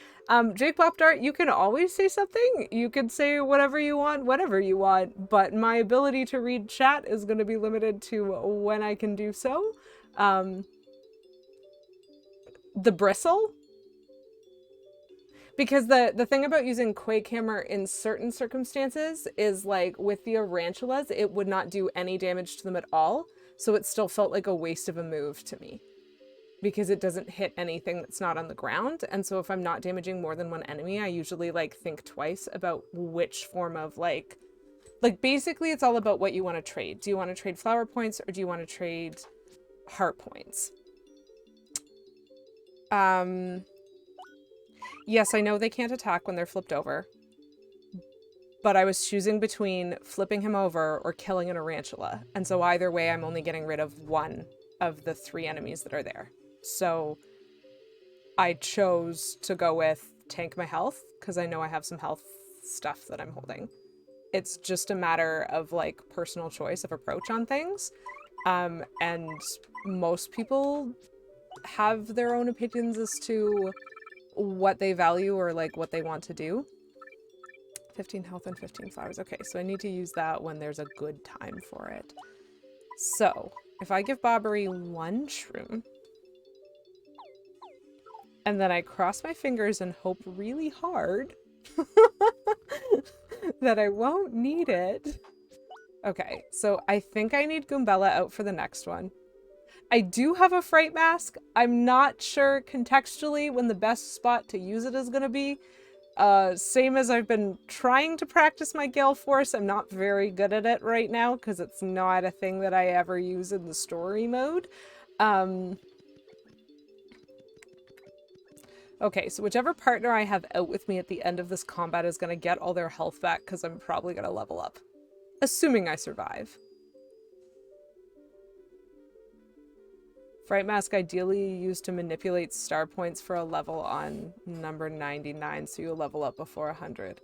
Jake Popdart, you can always say something. You can say whatever you want, whatever you want, but my ability to read chat is going to be limited to when I can do so. The bristle? Because the thing about using Quake Hammer in certain circumstances is, like, with the Arantulas, it would not do any damage to them at all, so it still felt like a waste of a move to me. Because it doesn't hit anything that's not on the ground, and so if I'm not damaging more than one enemy, I usually, like, think twice about which form of, like, basically it's all about what you want to trade. Do you want to trade flower points, or do you want to trade heart points? Yes, I know they can't attack when they're flipped over, but I was choosing between flipping him over or killing an Arantula, and so either way I'm only getting rid of one of the 3 enemies that are there. So I chose to go with tank my health, because I know I have some health stuff that I'm holding. It's just a matter of, like, personal choice of approach on things, and most people have their own opinions as to what they value or, like, what they want to do. 15 health and 15 flowers. Okay, so I need to use that when there's a good time for it. So, if I give Bobbery 1 shroom, and then I cross my fingers and hope really hard that I won't need it. Okay, so I think I need Goombella out for the next one. I do have a Fright Mask. I'm not sure contextually when the best spot to use it is going to be. Same as I've been trying to practice my Gale Force, I'm not very good at it right now because it's not a thing that I ever use in the story mode. Okay, so whichever partner I have out with me at the end of this combat is going to get all their health back because I'm probably going to level up. Assuming I survive. Fright Mask ideally used to manipulate star points for a level on number 99, so you'll level up before 100.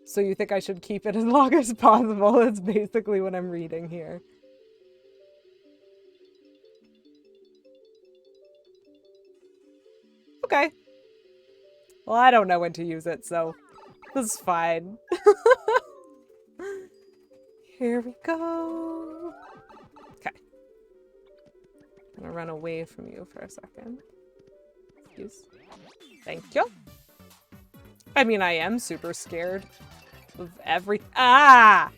So you think I should keep it as long as possible? That's basically what I'm reading here. Okay. Well, I don't know when to use it, so this is fine. Here we go. Okay. I'm gonna run away from you for a second. Excuse. Thank you. I mean, I am super scared of every- Ah!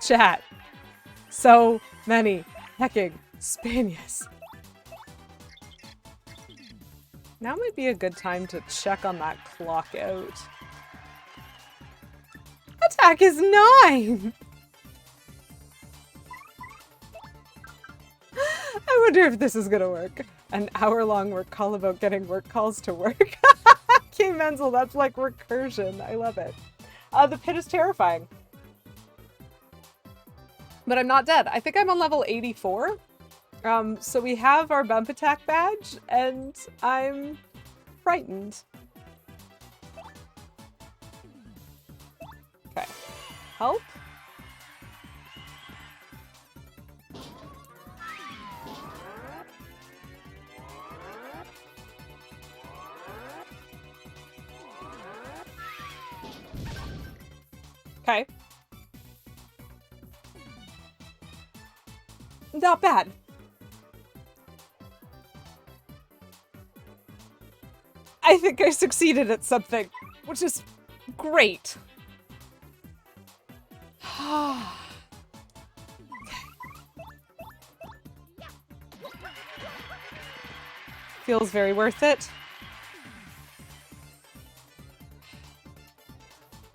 Chat. So many hecking Spaniards. Now might be a good time to check on that clock out. Attack is 9! I wonder if this is gonna work. An hour-long work call about getting work calls to work. King Menzel, that's like recursion. I love it. The pit is terrifying. But I'm not dead. I think I'm on level 84. So we have our bump attack badge, and I'm frightened. Okay. Help? Okay. Not bad. I think I succeeded at something, which is great. Feels very worth it.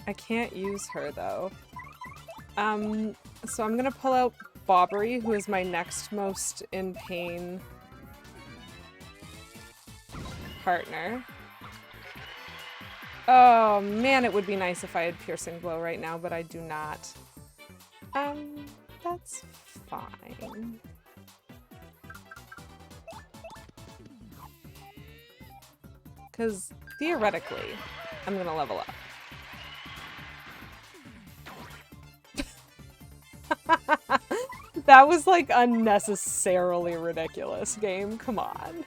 I can't use her though. So I'm gonna pull out Bobbery, who is my next most in pain partner. Oh man, it would be nice if I had Piercing Blow right now, but I do not. That's fine. Because theoretically, I'm gonna level up. That was like unnecessarily ridiculous, game. Come on.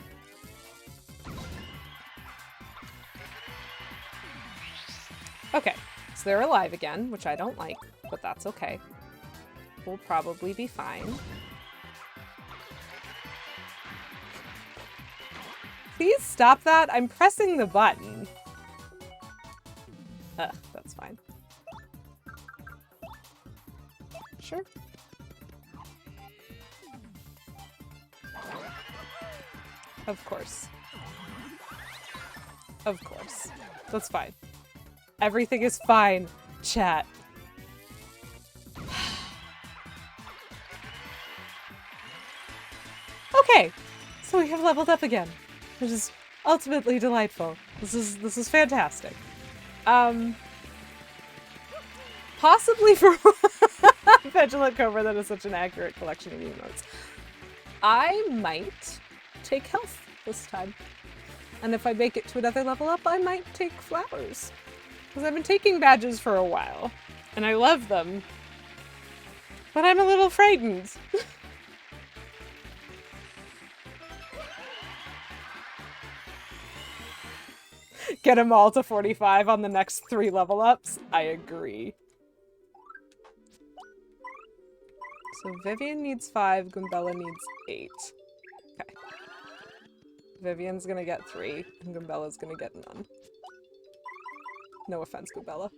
Okay, so they're alive again, which I don't like, but that's okay. We'll probably be fine. Please stop that. I'm pressing the button. Ugh, that's fine. Sure. Of course. Of course. That's fine. Everything is fine, chat. Okay, so we have leveled up again, which is ultimately delightful. This is fantastic. Possibly for Petulant Cobra, that is such an accurate collection of emotes. I might take health this time. And if I make it to another level up, I might take flowers. Because I've been taking badges for a while. And I love them. But I'm a little frightened. Get them all to 45 on the next 3 level ups. I agree. So Vivian needs 5, Gumbella needs 8. Okay. Vivian's gonna get 3, and Gumbella's gonna get none. No offense, Gumbella.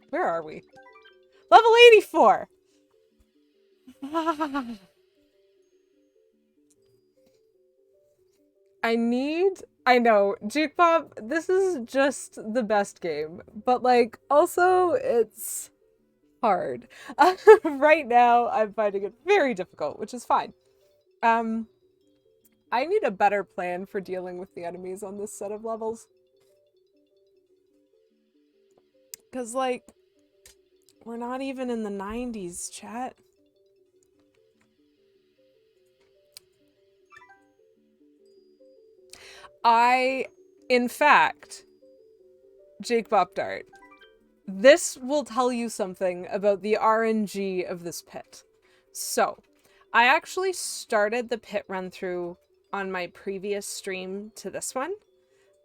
Where are we? Level 84! I know, Jukebob, this is just the best game, but like, also, it's hard. Right now, I'm finding it very difficult, which is fine. I need a better plan for dealing with the enemies on this set of levels. Because, like, we're not even in the 90s, chat. In fact, Jake Bop Dart, this will tell you something about the RNG of this pit. So, I actually started the pit run through on my previous stream to this one.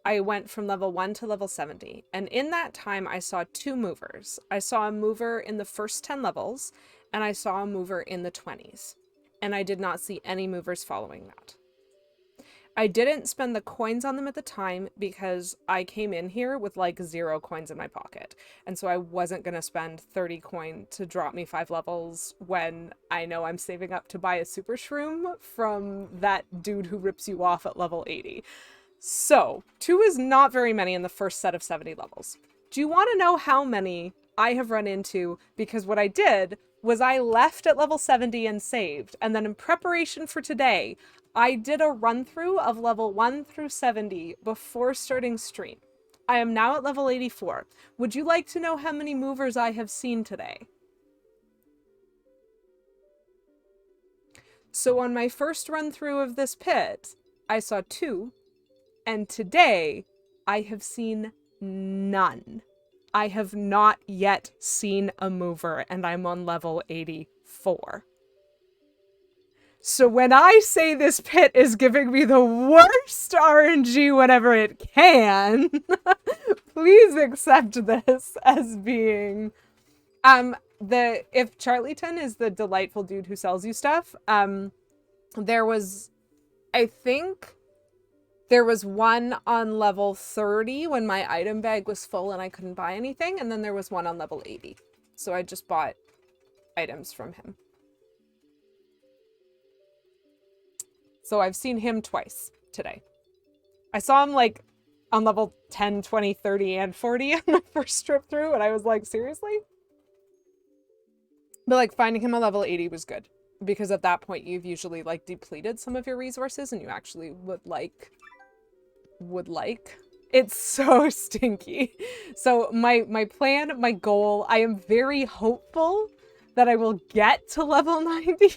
I went from level 1 to level 70, and in that time I saw 2 movers. I saw a mover in the first 10 levels, and I saw a mover in the 20s. and I did not see any movers following that. I didn't spend the coins on them at the time because I came in here with like 0 coins in my pocket. And so I wasn't going to spend 30 coin to drop me 5 levels when I know I'm saving up to buy a super shroom from that dude who rips you off at level 80. So 2 is not very many in the first set of 70 levels. Do you want to know how many I have run into? Because what I did was I left at level 70 and saved. And then in preparation for today, I did a run through of level 1 through 70 before starting stream. I am now at level 84. Would you like to know how many movers I have seen today? So on my first run through of this pit, I saw 2, and today I have seen none. I have not yet seen a mover, and I'm on level 84. So when I say this pit is giving me the worst RNG whenever it can, please accept this as being if Charlieton is the delightful dude who sells you stuff, there was one on level 30 when my item bag was full and I couldn't buy anything, and then there was one on level 80. So I just bought items from him. So I've seen him twice today. I saw him like on level 10, 20, 30, and 40 on my first trip through, and I was like, seriously? But like finding him on level 80 was good, because at that point you've usually like depleted some of your resources and you actually would like. It's so stinky. So my plan, my goal, I am very hopeful that I will get to level 90.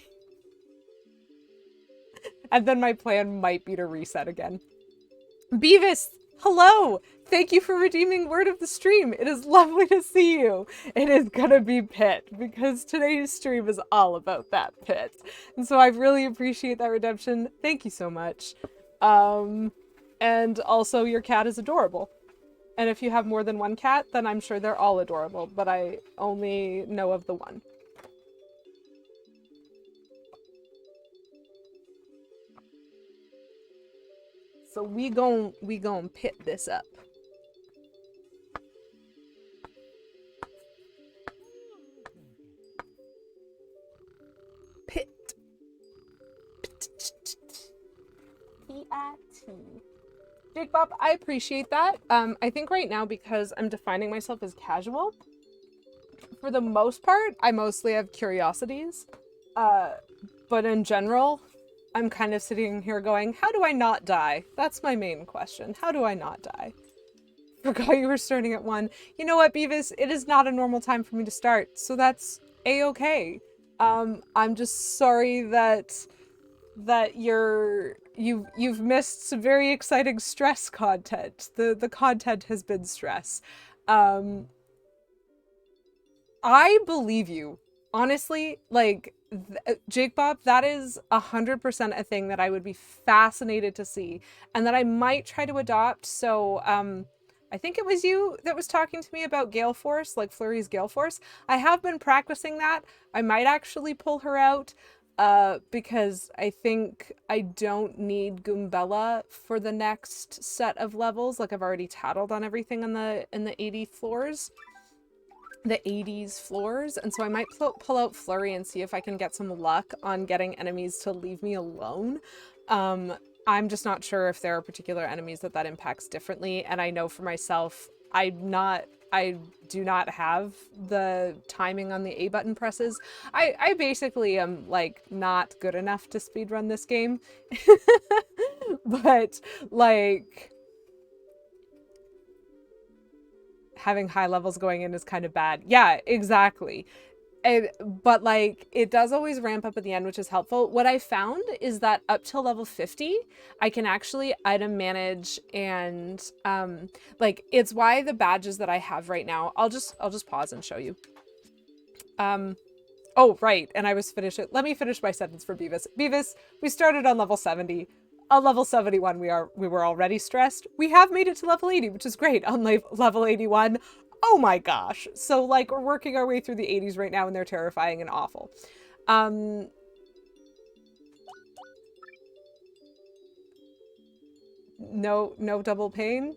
And then my plan might be to reset again. Beavis, hello! Thank you for redeeming word of the stream. It is lovely to see you. It is gonna be pit, because today's stream is all about that pit. And so I really appreciate that redemption. Thank you so much. And also your cat is adorable. And if you have more than one cat, then I'm sure they're all adorable, but I only know of the one. So we gon' pit this up. Pit. P-I-T. Jake Bob, I appreciate that. I think right now, because I'm defining myself as casual, for the most part, I mostly have curiosities. But in general, I'm kind of sitting here going, how do I not die? That's my main question. How do I not die? Forgot you were starting at 1. You know what, Beavis? It is not a normal time for me to start, so that's a-okay. I'm just sorry that you've missed some very exciting stress content. The content has been stress. I believe you. Honestly, like, Jake Bob, that is 100% a thing that I would be fascinated to see, and that I might try to adopt. So, I think it was you that was talking to me about Gale Force, like Flurry's Gale Force. I have been practicing that. I might actually pull her out, because I think I don't need Goombella for the next set of levels. Like, I've already tattled on everything in the 80 floors. The 80s floors, and so I might pull out Flurry and see if I can get some luck on getting enemies to leave me alone. I'm just not sure if there are particular enemies that impacts differently, and I know for myself, I do not have the timing on the A button presses. I basically am like not good enough to speedrun this game. But like, having high levels going in is kind of bad. Yeah, exactly. But like, it does always ramp up at the end, which is helpful. What I found is that up till level 50, I can actually item manage, and like, it's why the badges that I have right now, I'll just pause and show you. Oh, right, and I was finishing. Let me finish my sentence for Beavis. Beavis, we started on level 70. On level 71, we were already stressed. We have made it to level 80, which is great. On level 81, oh my gosh. So like, we're working our way through the 80s right now, and they're terrifying and awful. No double pain?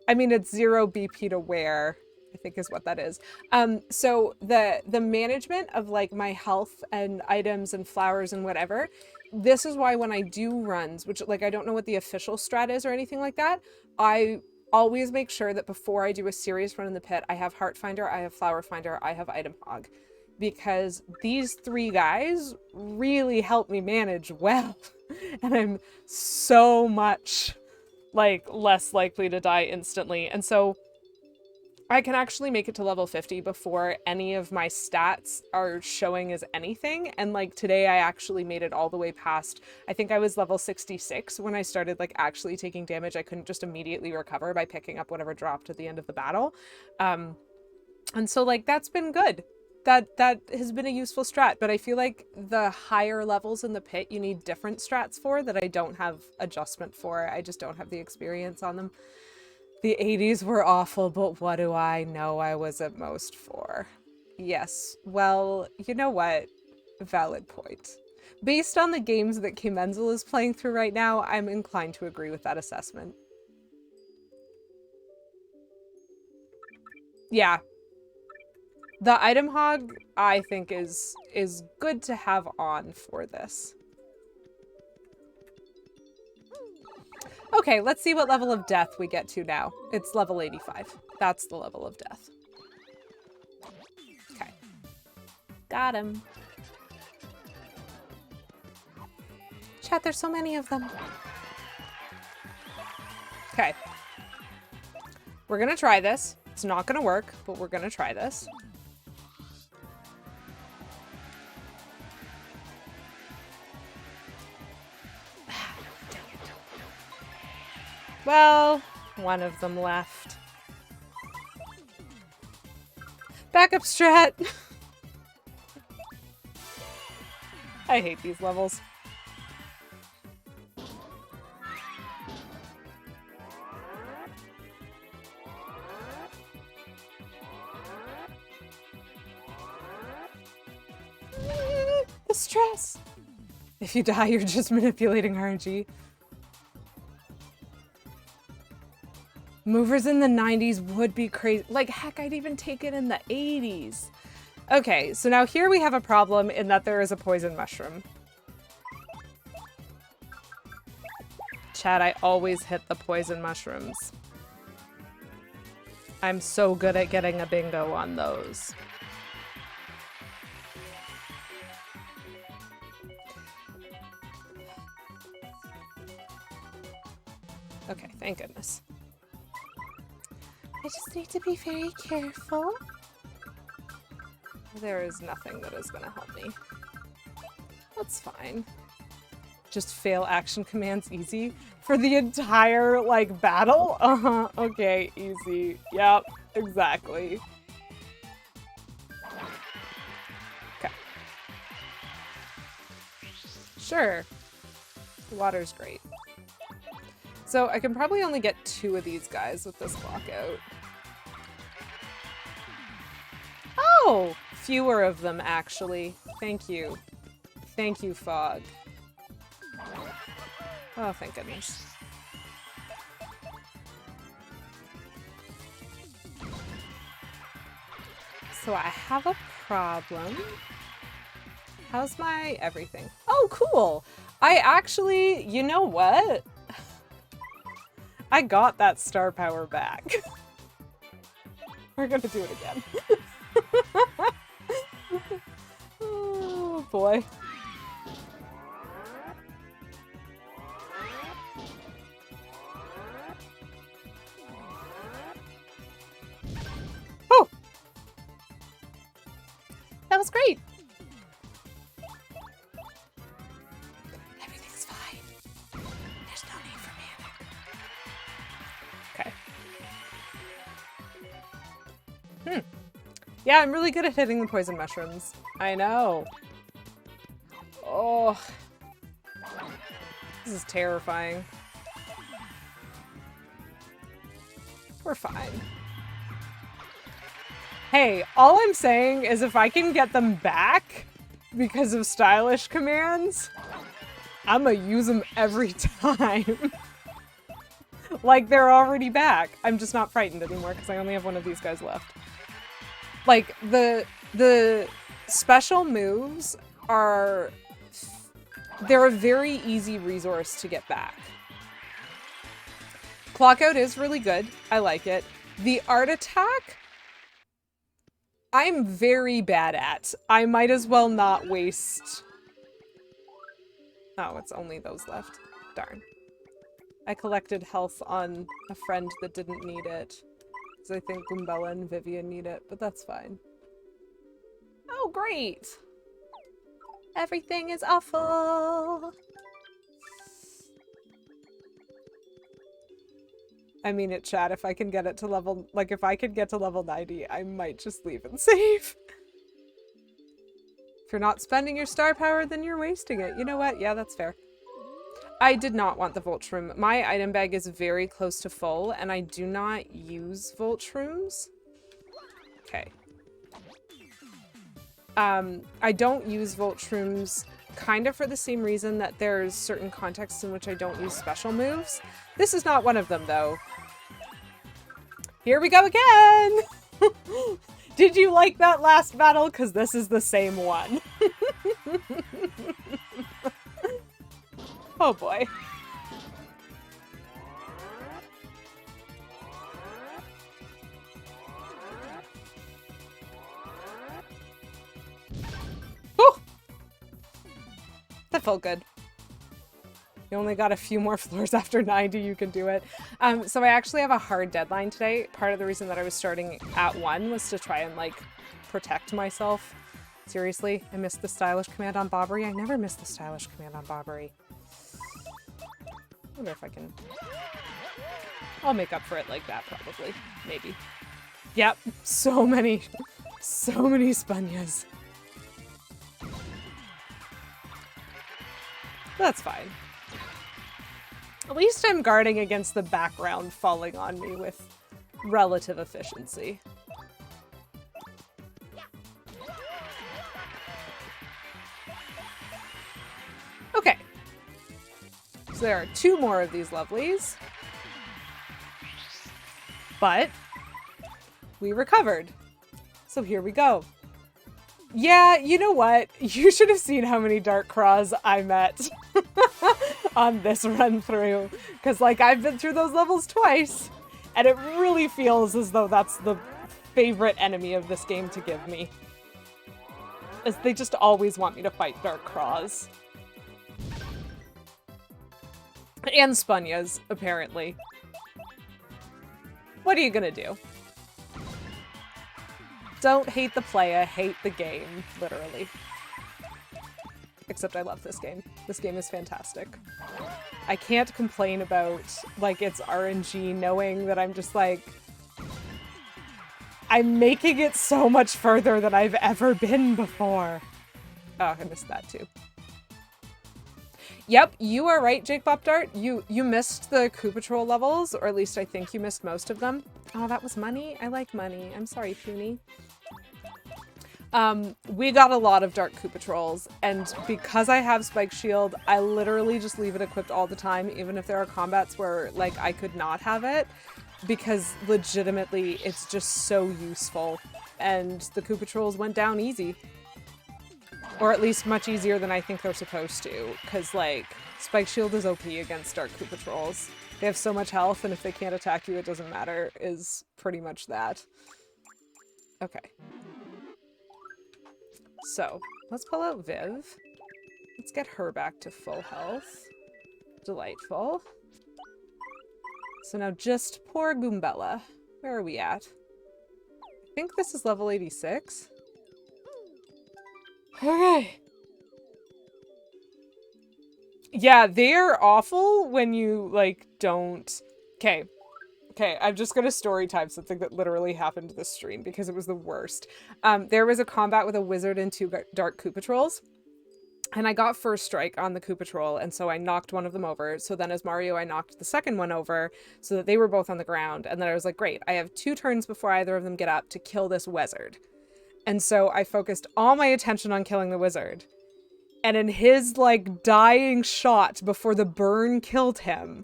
I mean, it's 0 BP to wear, I think is what that is. So the management of like my health and items and flowers and whatever, this is why when I do runs, which like I don't know what the official strat is or anything like that, I always make sure that before I do a serious run in the pit, I have Heart Finder, I have Flower Finder, I have Item Hog. Because these 3 guys really help me manage well. And I'm so much like less likely to die instantly. And so I can actually make it to level 50 before any of my stats are showing as anything. And like today I actually made it all the way past, I think I was level 66 when I started like actually taking damage. I couldn't just immediately recover by picking up whatever dropped at the end of the battle. And so like that's been good. That has been a useful strat, but I feel like the higher levels in the pit you need different strats for that I don't have adjustment for. I just don't have the experience on them. The 80s were awful, but what do I know I was at most for? Yes, well, you know what? Valid point. Based on the games that Kimenzel is playing through right now, I'm inclined to agree with that assessment. Yeah. The Item Hog, I think, is good to have on for this. Okay, let's see what level of death we get to now. It's level 85. That's the level of death. Okay. Got him. Chat, there's so many of them. Okay. We're gonna try this. It's not gonna work, but we're gonna try this. Well, one of them left. Backup strat! I hate these levels. The stress! If you die, you're just manipulating RNG. Movers in the 90s would be crazy. Like, heck, I'd even take it in the 80s. Okay, so now here we have a problem in that there is a poison mushroom. Chat, I always hit the poison mushrooms. I'm so good at getting a bingo on those. Okay, thank goodness. I just need to be very careful. There is nothing that is gonna help me. That's fine. Just fail action commands easy for the entire, like, battle? Uh-huh, okay, easy. Yep, exactly. Okay. Sure. The water's great. So I can probably only get 2 of these guys with this clock out. Oh! Fewer of them, actually. Thank you. Thank you, Fog. Oh, thank goodness. So I have a problem. How's my everything? Oh, cool! I actually, you know what? I got that star power back. We're gonna do it again. Oh boy. Oh! That was great! Everything's fine. There's no need for panic. Okay. Yeah, I'm really good at hitting the poison mushrooms. I know. Oh. This is terrifying. We're fine. Hey, all I'm saying is if I can get them back because of stylish commands, I'm gonna use them every time. Like, they're already back. I'm just not frightened anymore because I only have one of these guys left. Like, the special moves are... They're a very easy resource to get back. Clockout is really good. I like it. The art attack, I'm very bad at. I might as well not waste... Oh, it's only those left. Darn. I collected health on a friend that didn't need it. Because I think Goombella and Vivian need it, but that's fine. Oh, great! Everything is awful! I mean it, chat, if I can get it to level... Like, if I could get to level 90, I might just leave and save. If you're not spending your star power, then you're wasting it. You know what? Yeah, that's fair. I did not want the Volt Shroom. My item bag is very close to full, and I do not use Volt Shrooms. Okay. I don't use Volt Shrooms kind of for the same reason that there's certain contexts in which I don't use special moves. This is not one of them, though. Here we go again! Did you like that last battle? Because this is the same one. Oh boy. Oh! That felt good. You only got a few more floors after 90, you can do it. So I actually have a hard deadline today. Part of the reason that I was starting at 1 was to try and, like, protect myself. Seriously, I missed the stylish command on Bobbery. I never missed the stylish command on Bobbery. I wonder if I can... I'll make up for it like that, probably. Maybe. Yep, so many Spunyas. That's fine. At least I'm guarding against the background falling on me with relative efficiency. Okay. So there are 2 more of these lovelies. But we recovered. So here we go. Yeah, you know what? You should have seen how many Dark Craws I met on this run through. Because, like, I've been through those levels twice. And it really feels as though that's the favorite enemy of this game to give me. As they just always want me to fight Dark Craws. And Spunyas, apparently. What are you gonna do? Don't hate the playa, hate the game, literally. Except I love this game. This game is fantastic. I can't complain about, like, its RNG, knowing that I'm just like... I'm making it so much further than I've ever been before. Oh, I missed that too. Yep, you are right, Jake Bop Dart. You missed the Koopa Patrol levels, or at least I think you missed most of them. Oh, that was money? I like money. I'm sorry, Puny. We got a lot of Dark Koopa Patrols, and because I have Spike Shield, I literally just leave it equipped all the time, even if there are combats where, like, I could not have it, because legitimately, it's just so useful, and the Koopa Patrols went down easy. Or at least much easier than I think they're supposed to, because, like, Spike Shield is OP against Dark Koopa Trolls. They have so much health, and if they can't attack you, it doesn't matter, is pretty much that. Okay. So, let's pull out Viv. Let's get her back to full health. Delightful. So now just poor Goombella. Where are we at? I think this is level 86. Okay. Yeah, they're awful when you, like, don't... Okay. Okay, I'm just gonna story time something that literally happened this stream because it was the worst. There was a combat with a wizard and 2 Dark Koopa Trolls. And I got first strike on the Koopa Troll, and so I knocked one of them over. So then as Mario, I knocked the second one over so that they were both on the ground. And then I was like, great, I have 2 turns before either of them get up to kill this wizard. And so I focused all my attention on killing the wizard. And in his like dying shot before the burn killed him,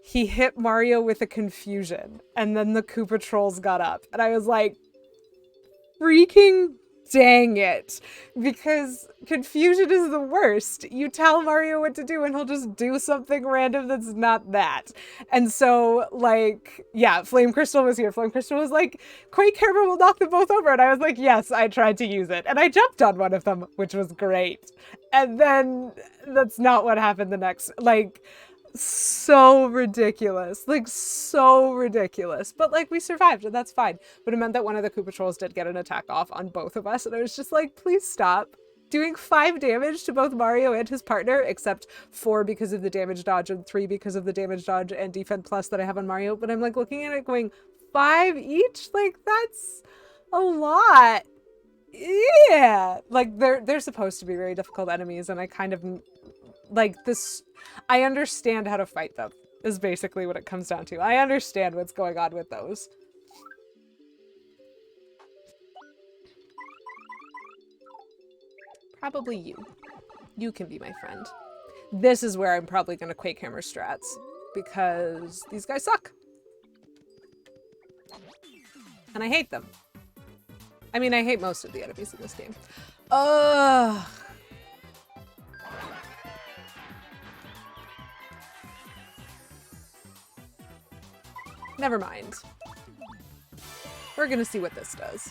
he hit Mario with a confusion, and then the Koopa Trolls got up. And I was like, freaking dang it. Because confusion is the worst. You tell Mario what to do and he'll just do something random that's not that. And so, like, yeah, Flame Crystal was here. Flame Crystal was like, Quake Hammer will knock them both over. And I was like, yes, I tried to use it. And I jumped on one of them, which was great. And then that's not what happened the next. Like, so ridiculous. Like, so ridiculous. But, like, we survived, and that's fine. But it meant that one of the Koopa Trolls did get an attack off on both of us, and I was just like, please stop. Doing 5 damage to both Mario and his partner, except 4 because of the damage dodge and 3 because of the damage dodge and defend plus that I have on Mario. But I'm, like, looking at it going, 5 each? Like, that's a lot. Yeah. Like, they're supposed to be very difficult enemies, and I kind of, like, this... I understand how to fight them, is basically what it comes down to. I understand what's going on with those. Probably you. You can be my friend. This is where I'm probably going to Quake Hammer strats, because these guys suck. And I hate them. I mean, I hate most of the enemies in this game. Ugh. Never mind. We're gonna see what this does.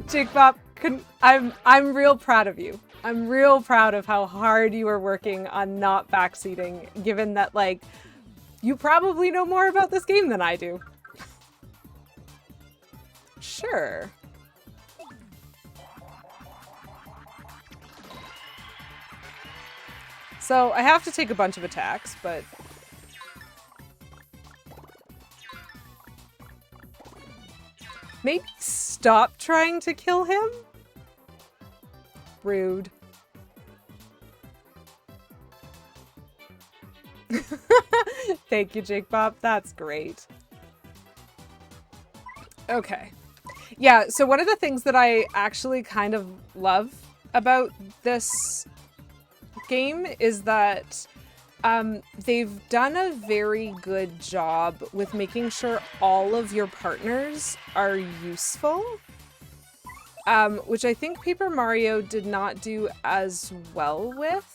Jake Bop, I'm real proud of you. I'm real proud of how hard you are working on not backseating, given that, like, you probably know more about this game than I do. Sure. So I have to take a bunch of attacks, but... maybe stop trying to kill him? Rude. Thank you, Jake Bob. That's great. Okay. Yeah, so one of the things that I actually kind of love about this game is that they've done a very good job with making sure all of your partners are useful. Which I think Paper Mario did not do as well with.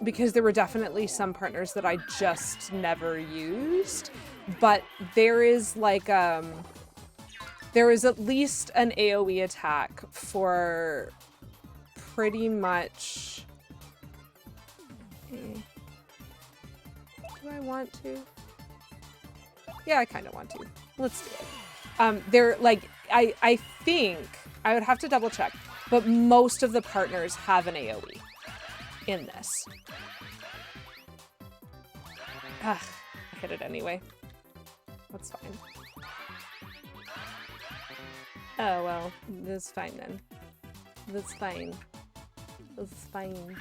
Because there were definitely some partners that I just never used. But there is like, there is at least an AoE attack for pretty much... Do I want to? Yeah, I kind of want to. Let's do it. They're like, I think, I would have to double check, but most of the partners have an AoE in this. Ugh, I hit it anyway. That's fine. Oh, well, that's fine then. That's fine. That's fine.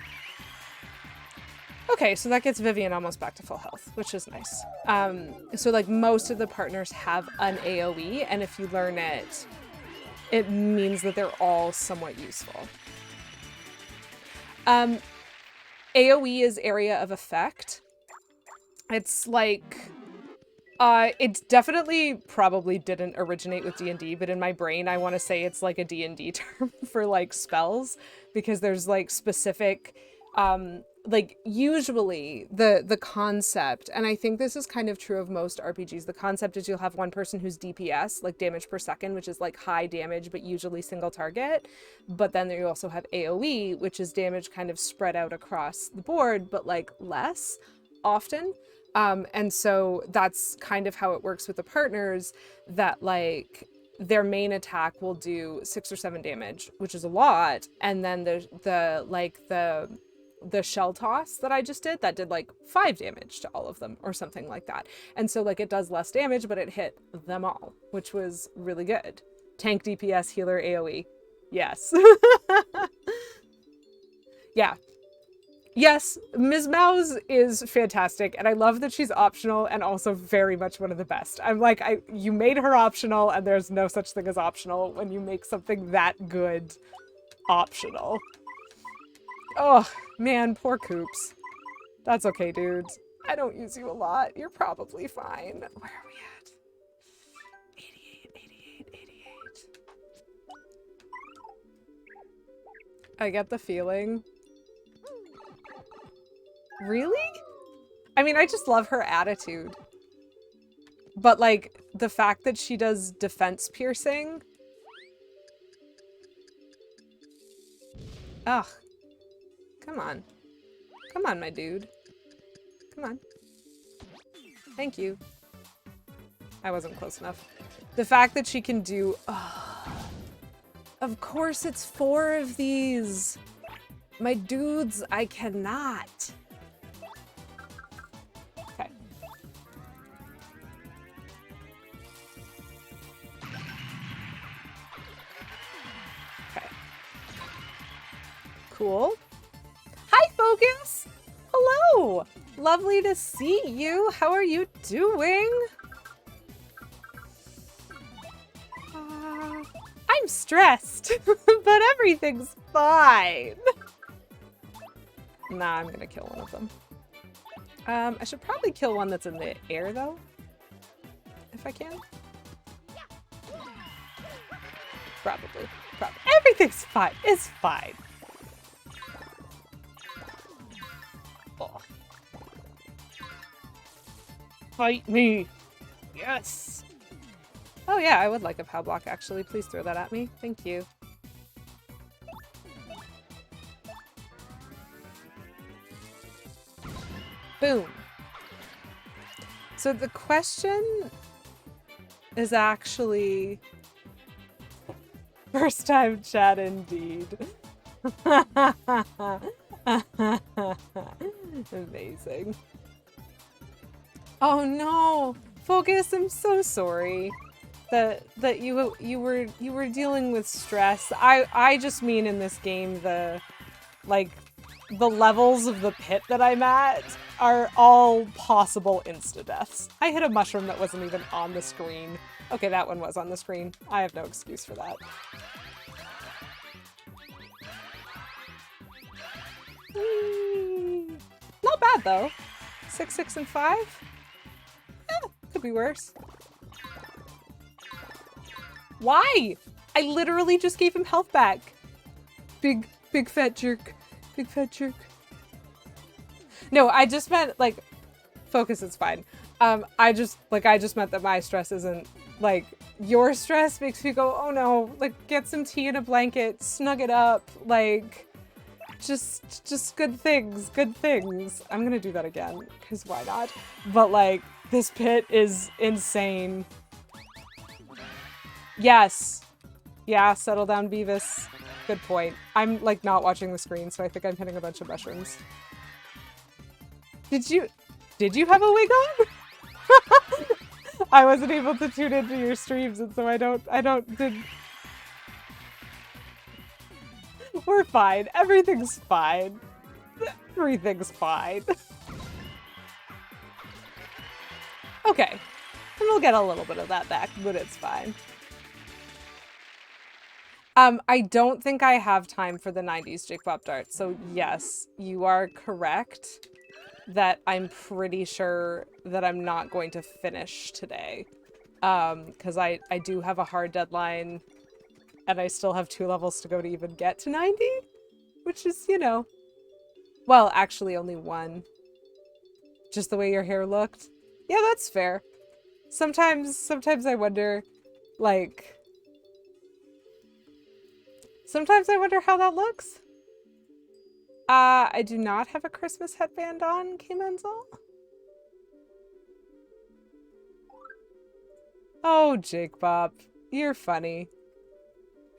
Okay, so that gets Vivian almost back to full health, which is nice. So like most of the partners have an AoE, and if you learn it, it means that they're all somewhat useful. AoE is area of effect. It's like, it definitely probably didn't originate with D&D, but in my brain I want to say it's like a D&D term for like spells, because there's like specific, like usually the concept, and I think this is kind of true of most RPGs, the concept is you'll have one person who's DPS, like damage per second, which is like high damage but usually single target, but then you also have AoE, which is damage kind of spread out across the board but like less often. And so that's kind of how it works with the partners, that like their main attack will do 6 or 7 damage, which is a lot, and then the the shell toss that I just did, that did like 5 damage to all of them or something like that. And so like it does less damage, but it hit them all, which was really good. Tank DPS, healer, AoE. Yes. Yeah. Yes, Ms. Mouse is fantastic, and I love that she's optional and also very much one of the best. I'm like, you made her optional, and there's no such thing as optional when you make something that good optional. Oh, man, poor Coops. That's okay, dudes. I don't use you a lot. You're probably fine. Where are we at? 88, 88, 88. I get the feeling. Really? I mean, I just love her attitude. But, like, the fact that she does defense piercing. Ugh. Come on. Come on, my dude. Come on. Thank you. I wasn't close enough. The fact that she can do... Of course it's 4 of these. My dudes, I cannot. Okay. Okay. Cool. Hi, Focus! Hello! Lovely to see you. How are you doing? I'm stressed, but everything's fine. Nah, I'm gonna kill one of them. I should probably kill one that's in the air, though. If I can. Probably. Everything's fine. It's fine. Oh. Fight me. Yes. Oh yeah, I would like a POW block, actually. Please throw that at me. Thank you. Boom. So the question is actually... First time chat indeed. Amazing. Oh no! Focus, I'm so sorry that you were dealing with stress. I just mean in this game the levels of the pit that I'm at are all possible insta-deaths. I hit a mushroom that wasn't even on the screen. Okay, that one was on the screen. I have no excuse for that. Whee! Not bad though. 6, 6, and 5? Eh, could be worse. Why? I literally just gave him health back. Big fat jerk. Big fat jerk. No, I just meant, like, Focus is fine. I just meant that my stress isn't, like, your stress makes me go, oh no, like, get some tea in a blanket, snug it up, like, just good things, good things. I'm gonna do that again, because why not? But, like, this pit is insane. Yes. Yeah, settle down, Beavis. Good point. I'm, like, not watching the screen, so I think I'm hitting a bunch of mushrooms. Did you have a wig on? I wasn't able to tune into your streams, and so We're fine. Everything's fine. Everything's fine. Okay. And we'll get a little bit of that back, but it's fine. I don't think I have time for the 90s Jake Pop Dart, so yes, you are correct that I'm pretty sure that I'm not going to finish today. Because I do have a hard deadline, and I still have 2 levels to go to even get to 90, which is, you know, well, actually only 1. Just the way your hair looked. Yeah, that's fair. Sometimes I wonder, like... Sometimes I wonder how that looks. I do not have a Christmas headband on, K-Menzel. Oh, Jake Bob. You're funny.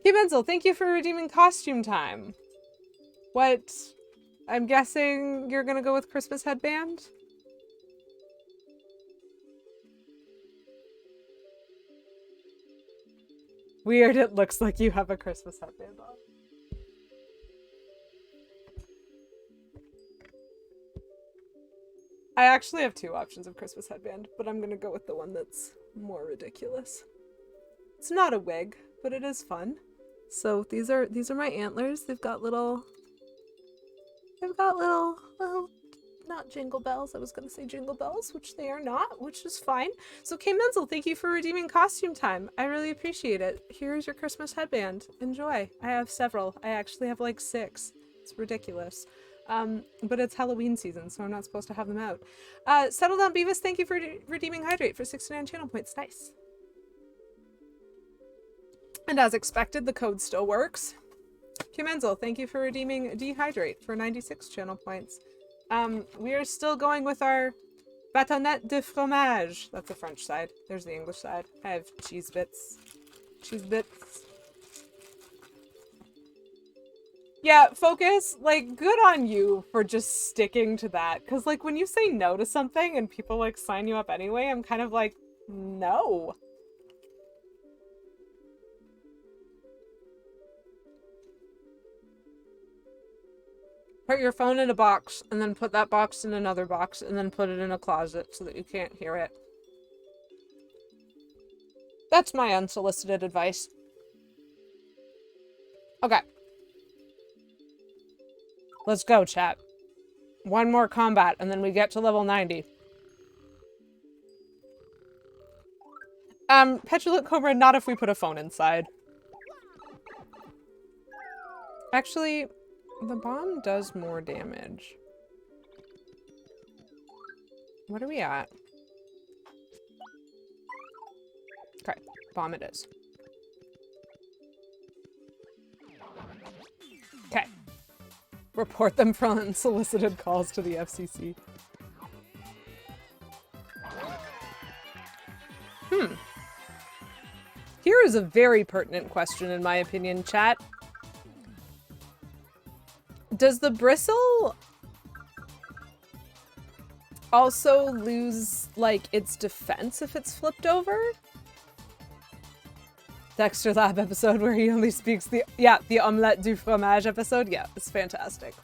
K-Menzel, thank you for redeeming costume time. What I'm guessing you're gonna go with Christmas headband? Weird, it looks like you have a Christmas headband on. I actually have two options of Christmas headband, but I'm gonna go with the one that's more ridiculous. It's not a wig, but it is fun. So these are my antlers. They've got little not jingle bells. I was gonna say jingle bells, which they are not, which is fine. So Kay Menzel, thank you for redeeming costume time. I really appreciate it. Here's your Christmas headband. Enjoy. I have several. I actually have like 6. It's ridiculous. But it's Halloween season, so I'm not supposed to have them out. Settle Down Beavis, thank you for redeeming Hydrate for 69 channel points. Nice. And as expected, the code still works. Kay Menzel, thank you for redeeming Dehydrate for 96 channel points. We are still going with our bâtonnet de fromage. That's the French side. There's the English side. I have cheese bits. Cheese bits. Yeah, Focus, like, good on you for just sticking to that. Because, like, when you say no to something and people, like, sign you up anyway, I'm kind of like, no. Put your phone in a box, and then put that box in another box, and then put it in a closet so that you can't hear it. That's my unsolicited advice. Okay. Let's go, chat. One more combat, and then we get to level 90. Petulant Cobra, not if we put a phone inside. Actually, the bomb does more damage. What are we at? Okay, bomb it is. Okay. Report them for unsolicited calls to the FCC. Here is a very pertinent question, in my opinion, chat. Does the bristle also lose, like, its defense if it's flipped over? Dexter Lab episode where he only speaks the omelette du fromage episode. Yeah, it's fantastic.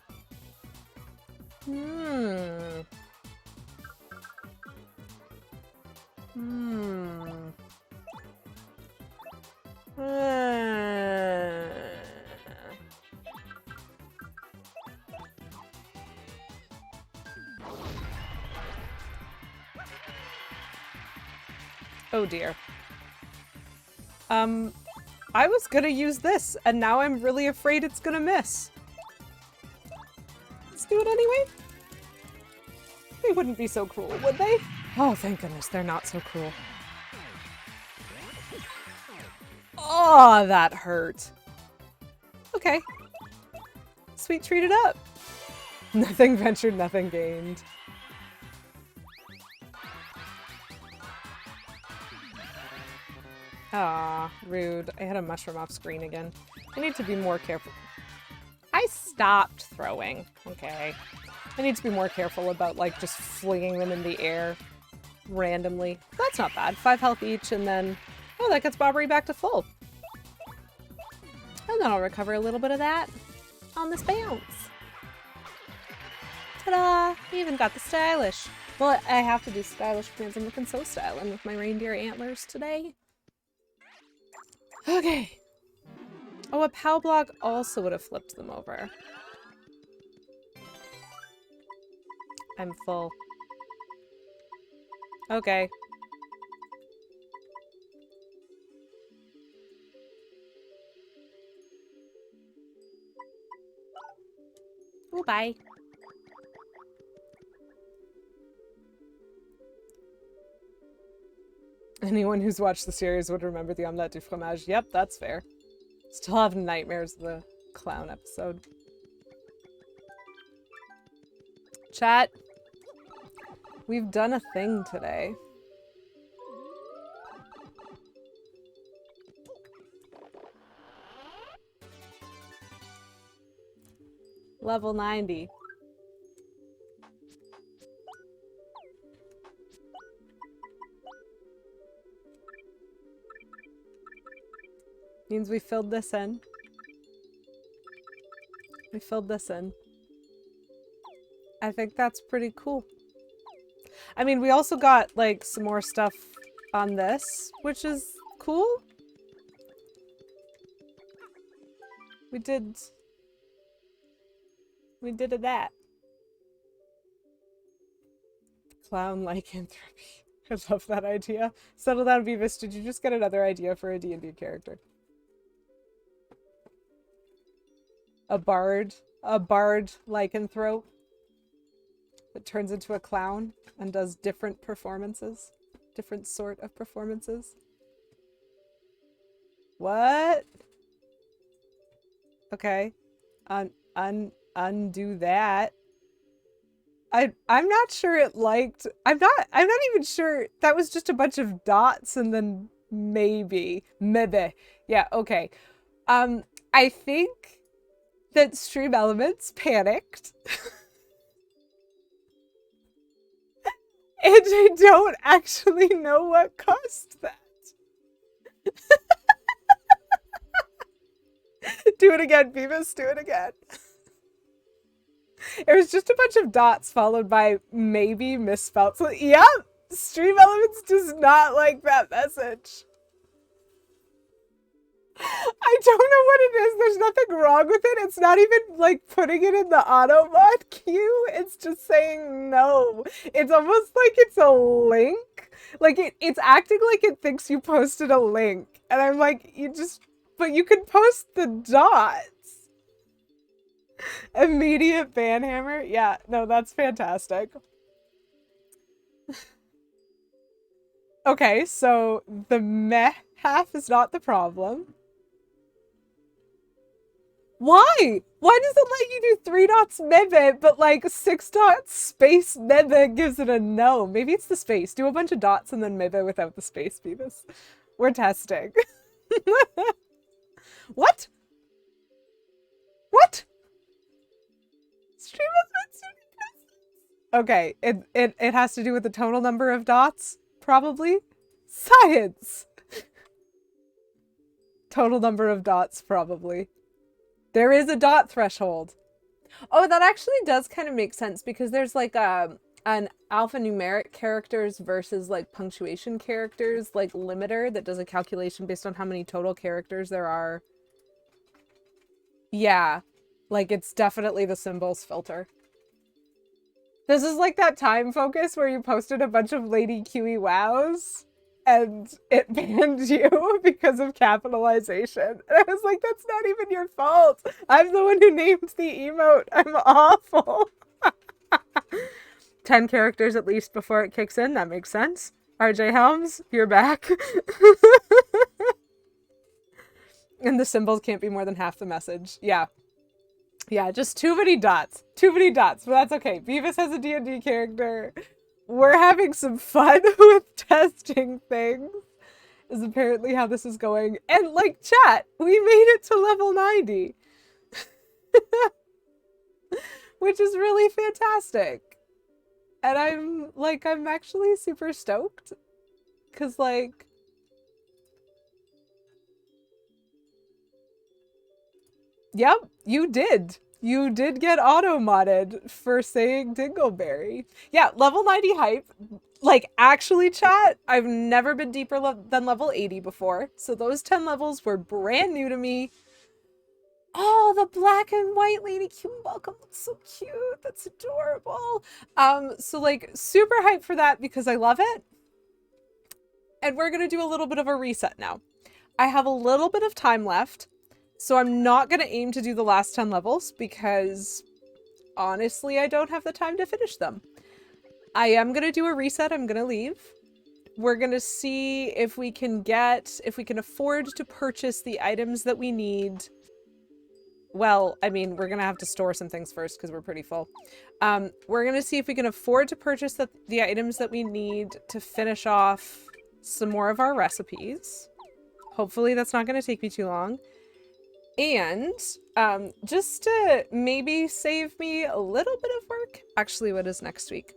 Oh dear. I was gonna use this, and now I'm really afraid it's gonna miss. Let's do it anyway. They wouldn't be so cruel, would they? Oh, thank goodness they're not so cruel. Oh, that hurt. Okay. Sweet, treat it up. Nothing ventured, nothing gained. Ah, rude. I had a mushroom off screen again. I need to be more careful. I stopped throwing. Okay. I need to be more careful about, like, just flinging them in the air randomly. That's not bad. 5 health each, and then... Oh, that gets Bobbery back to full. And then I'll recover a little bit of that on this bounce. Ta-da! I even got the stylish. Well, I have to do stylish because I'm looking so styling with my reindeer antlers today. Okay. Oh, a POW block also would have flipped them over. I'm full. Okay. Oh, bye. Anyone who's watched the series would remember the omelette du fromage. Yep, that's fair. Still have nightmares of the clown episode. Chat. We've done a thing today. Level 90. Means we filled this in. We filled this in. I think that's pretty cool. I mean, we also got like some more stuff on this, which is cool. We did that. Clown lycanthropy. I love that idea. Settle down, Beavis. Did you just get another idea for a D&D character? A bard lycanthrope that turns into a clown and does different performances. Different sort of performances. What? Okay. Undo that. I'm not sure it liked. I'm not even sure. That was just a bunch of dots and then maybe. Yeah, okay. I think that Stream Elements panicked. And I don't actually know what caused that. Do it again, Beavis. Do it again. It was just a bunch of dots followed by maybe misspelled. So, yep, Stream Elements does not like that message. I don't know what it is. There's nothing wrong with it. It's not even like putting it in the auto mod queue. It's just saying no. It's almost like it's a link. Like it's acting like it thinks you posted a link. And I'm like, but you can post the dots. Immediate banhammer? Yeah, no, that's fantastic. Okay, so the meh half is not the problem. Why? Why does it let you do 3 dots mebe, but like 6 dots space mebe gives it a no? Maybe it's the space. Do a bunch of dots and then mebe without the space, Beavis. We're testing. What? What? Stream Okay, it has to do with the total number of dots, probably. Science! Total number of dots, probably. There is a dot threshold. Oh, that actually does kind of make sense because there's like an alphanumeric characters versus like punctuation characters, like limiter that does a calculation based on how many total characters there are. Yeah, like it's definitely the symbols filter. This is like that time focus where you posted a bunch of Lady QE wows and it banned you because of capitalization. And I was like, that's not even your fault. I'm the one who named the emote. I'm awful. 10 characters at least before it kicks in. That makes sense. RJ Helms, you're back. And the symbols can't be more than half the message. Yeah. Yeah, just too many dots. Too many dots, but that's okay. Beavis has a D&D character. We're having some fun with testing things, is apparently how this is going. And like chat, we made it to level 90. Which is really fantastic. And I'm actually super stoked. Cause like, yep, you did. You did get auto-modded for saying Dingleberry. Yeah, level 90 hype. Like, actually, chat, I've never been deeper than level 80 before. So those 10 levels were brand new to me. Oh, the black and white Lady Q welcome looks so cute. That's adorable. So like, super hyped for that because I love it. And we're gonna do a little bit of a reset now. I have a little bit of time left. So I'm not going to aim to do the last 10 levels because honestly, I don't have the time to finish them. I am going to do a reset. I'm going to leave. We're going to see if we can afford to purchase the items that we need. Well, I mean, we're going to have to store some things first because we're pretty full. We're going to see if we can afford to purchase the items that we need to finish off some more of our recipes. Hopefully that's not going to take me too long. And just to maybe save me a little bit of work. Actually, what is next week?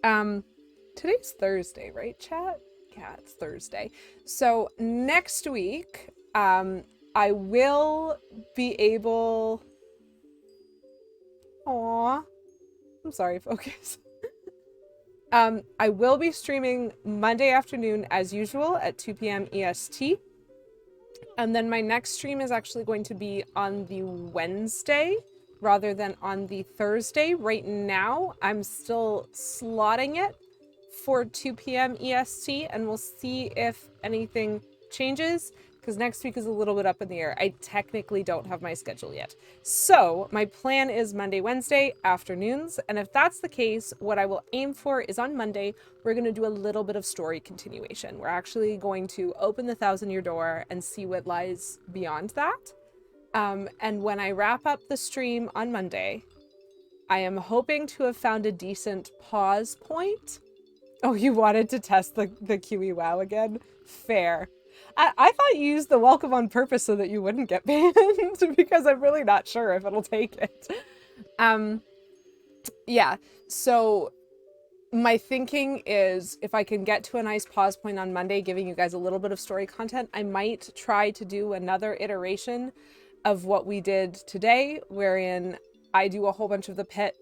Today's Thursday, right, chat? Yeah, it's Thursday. So next week, I will be able... Aww. I'm sorry, focus. I will be streaming Monday afternoon as usual at 2 p.m. EST. And then my next stream is actually going to be on the Wednesday rather than on the Thursday. Right now, I'm still slotting it for 2 p.m. EST, and we'll see if anything changes, because next week is a little bit up in the air. I technically don't have my schedule yet. So my plan is Monday, Wednesday afternoons, and if that's the case, what I will aim for is on Monday, we're going to do a little bit of story continuation. We're actually going to open the 1,000-year door and see what lies beyond that. And when I wrap up the stream on Monday, I am hoping to have found a decent pause point. Oh, you wanted to test the QE WoW again? Fair. I thought you used the welcome on purpose so that you wouldn't get banned, because I'm really not sure if it'll take it. Yeah, so my thinking is if I can get to a nice pause point on Monday, giving you guys a little bit of story content, I might try to do another iteration of what we did today, wherein I do a whole bunch of the pit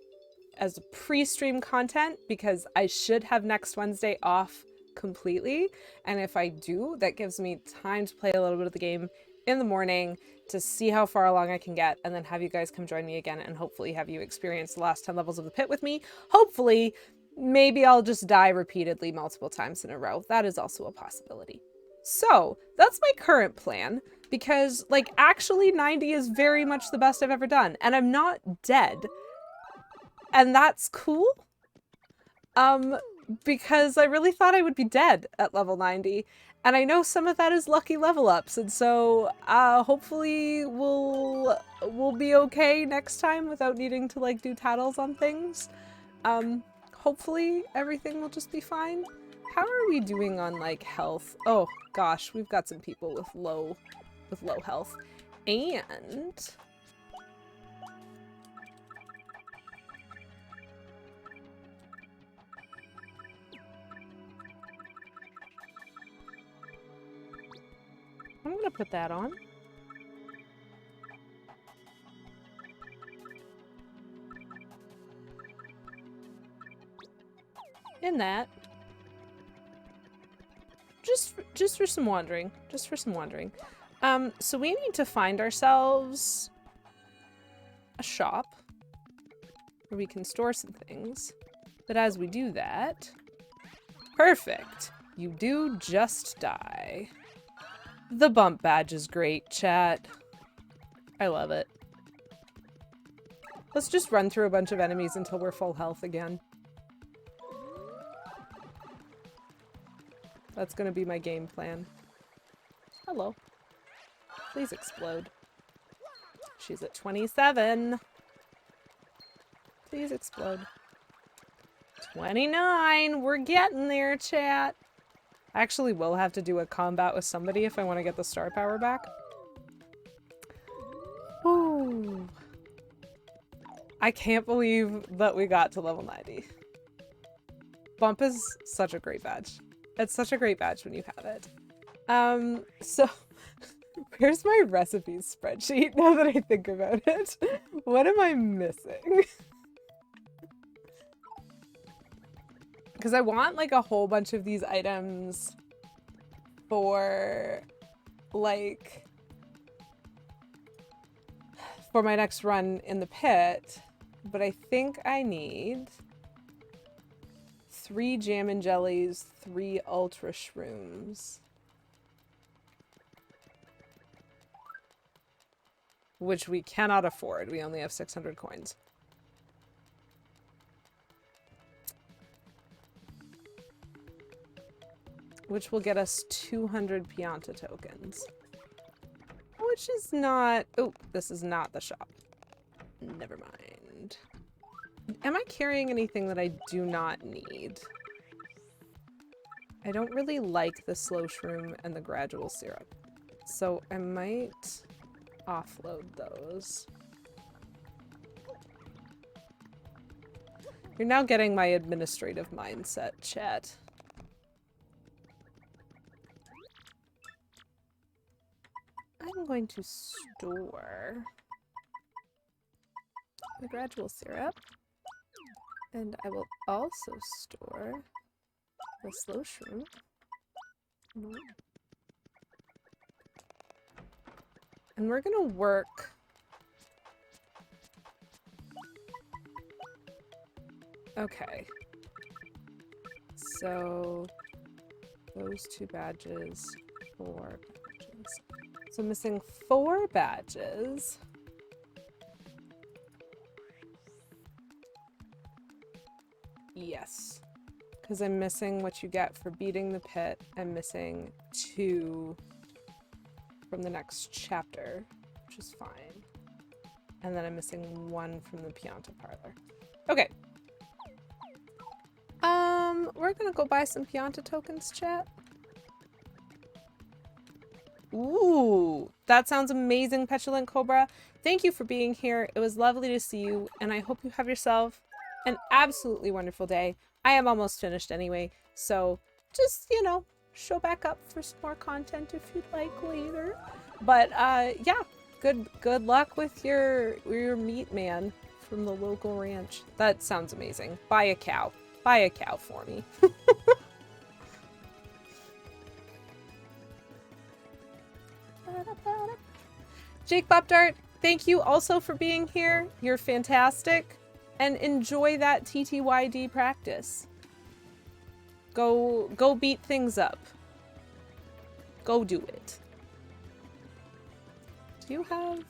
as pre-stream content, because I should have next Wednesday off completely. And if I do, that gives me time to play a little bit of the game in the morning to see how far along I can get, and then have you guys come join me again and hopefully have you experience the last 10 levels of the pit with me. Hopefully, maybe I'll just die repeatedly multiple times in a row. That is also a possibility. So that's my current plan, because like actually 90 is very much the best I've ever done, and I'm not dead. And that's cool. Because I really thought I would be dead at level 90. And I know some of that is lucky level ups. And so hopefully we'll be okay next time without needing to like do tattles on things. Hopefully everything will just be fine. How are we doing on like health? Oh gosh, we've got some people with low health. And I'm gonna put that on. In that. Just for some wandering. Just for some wandering. So we need to find ourselves a shop where we can store some things. But as we do that... Perfect! You do just die. The bump badge is great, chat. I love it. Let's just run through a bunch of enemies until we're full health again. That's gonna be my game plan. Hello. Please explode. She's at 27. Please explode. 29! We're getting there, chat! I actually will have to do a combat with somebody if I want to get the star power back. Ooh. I can't believe that we got to level 90. Bump is such a great badge. It's such a great badge when you have it. So where's my recipes spreadsheet now that I think about it? What am I missing? Because I want like a whole bunch of these items for like for my next run in the pit, but I think I need 3 jam and jellies, 3 ultra shrooms. Which we cannot afford. We only have 600 coins. Which will get us 200 Pianta tokens. Which is not... Oh, this is not the shop. Never mind. Am I carrying anything that I do not need? I don't really like the slow shroom and the gradual syrup. So I might offload those. You're now getting my administrative mindset, chat. I'm going to store the gradual syrup, and I will also store the slow shroom. No. And we're gonna work. Okay. So those 2 badges, 4 badges. So missing 4 badges. Yes. Because I'm missing what you get for beating the pit. I'm missing 2 from the next chapter, which is fine. And then I'm missing 1 from the Pianta Parlor. Okay. We're gonna go buy some Pianta tokens, chat. Ooh, that sounds amazing, Petulant Cobra. Thank you for being here. It was lovely to see you, and I hope you have yourself an absolutely wonderful day. I am almost finished anyway, so just, you know, show back up for some more content if you'd like later. But yeah, good luck with your meat man from the local ranch. That sounds amazing. Buy a cow. Buy a cow for me. Jake Bopdart, thank you also for being here. You're fantastic. And enjoy that TTYD practice. Go beat things up. Go do it. Do you have...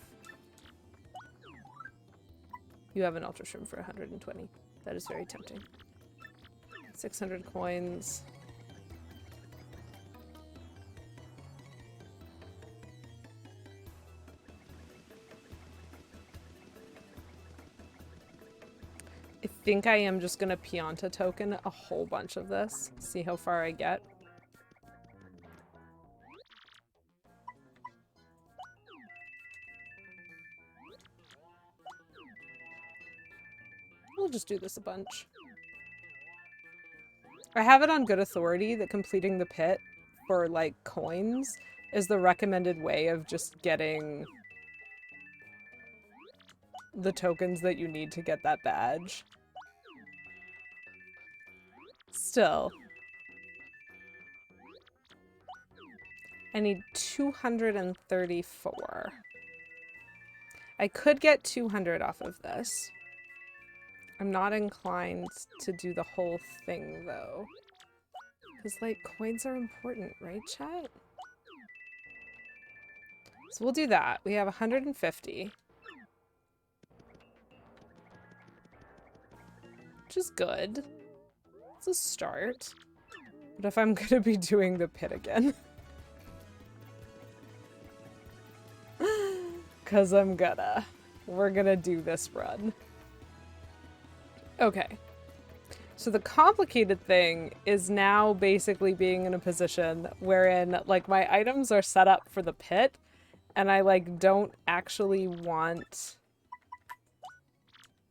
You have an Ultra Shroom for 120. That is very tempting. 600 coins. I think I am just gonna Pianta token a whole bunch of this. See how far I get. We'll just do this a bunch. I have it on good authority that completing the pit for, like, coins is the recommended way of just getting the tokens that you need to get that badge. Still. I need 234. I could get 200 off of this. I'm not inclined to do the whole thing, though. Because, like, coins are important, right, chat? So we'll do that. We have 150. Which is good. It's a start. But if I'm gonna be doing the pit again... Because I'm gonna. We're gonna do this run. Okay. So the complicated thing is now basically being in a position wherein, like, my items are set up for the pit, and I, like, don't actually want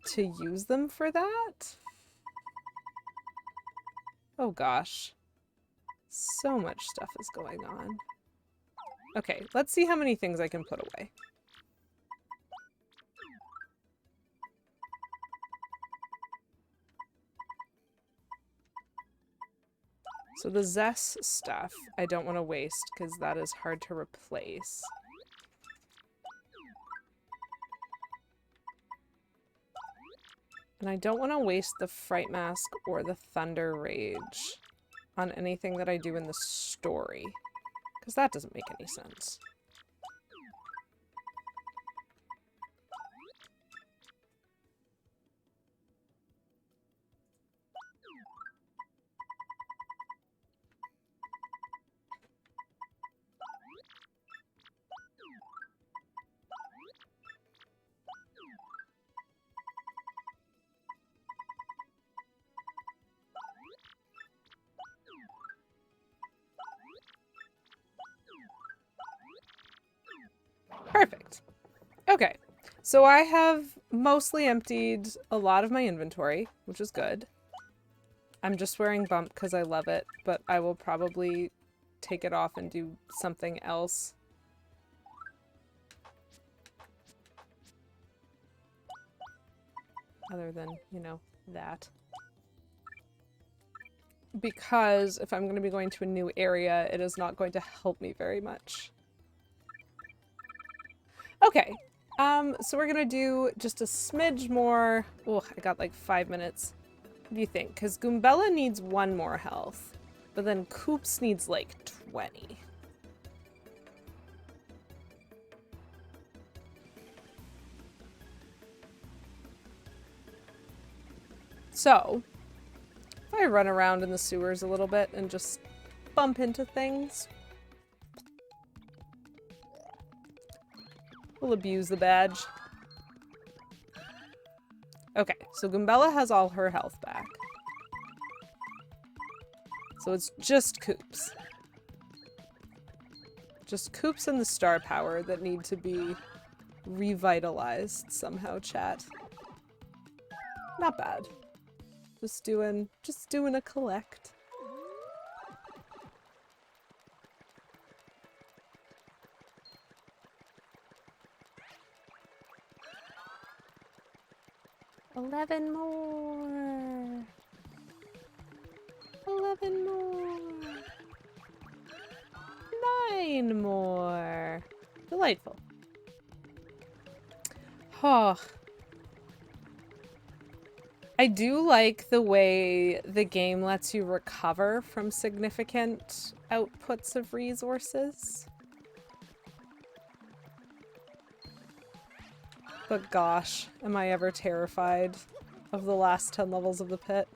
to use them for that. Oh gosh. So much stuff is going on. Okay, let's see how many things I can put away. So the Zest stuff I don't want to waste because that is hard to replace. And I don't want to waste the Fright Mask or the Thunder Rage on anything that I do in the story. Because that doesn't make any sense. Perfect. Okay, so I have mostly emptied a lot of my inventory, which is good. I'm just wearing Bump because I love it, but I will probably take it off and do something else Other than, you know, that. Because if I'm going to be going to a new area, it is not going to help me very much. Okay, so we're gonna do just a smidge more. Oh, I got like 5 minutes. What do you think? Because Goombella needs 1 more health, but then Koops needs like 20. So, if I run around in the sewers a little bit and just bump into things, we'll abuse the badge. Okay, so Goombella has all her health back. So it's just Koops. Just Koops and the star power that need to be revitalized somehow, chat. Not bad. Just doing a collect. $11 more. 11 more. 9 more. Delightful. Oh. I do like the way the game lets you recover from significant outputs of resources. But gosh, am I ever terrified of the last 10 levels of the pit.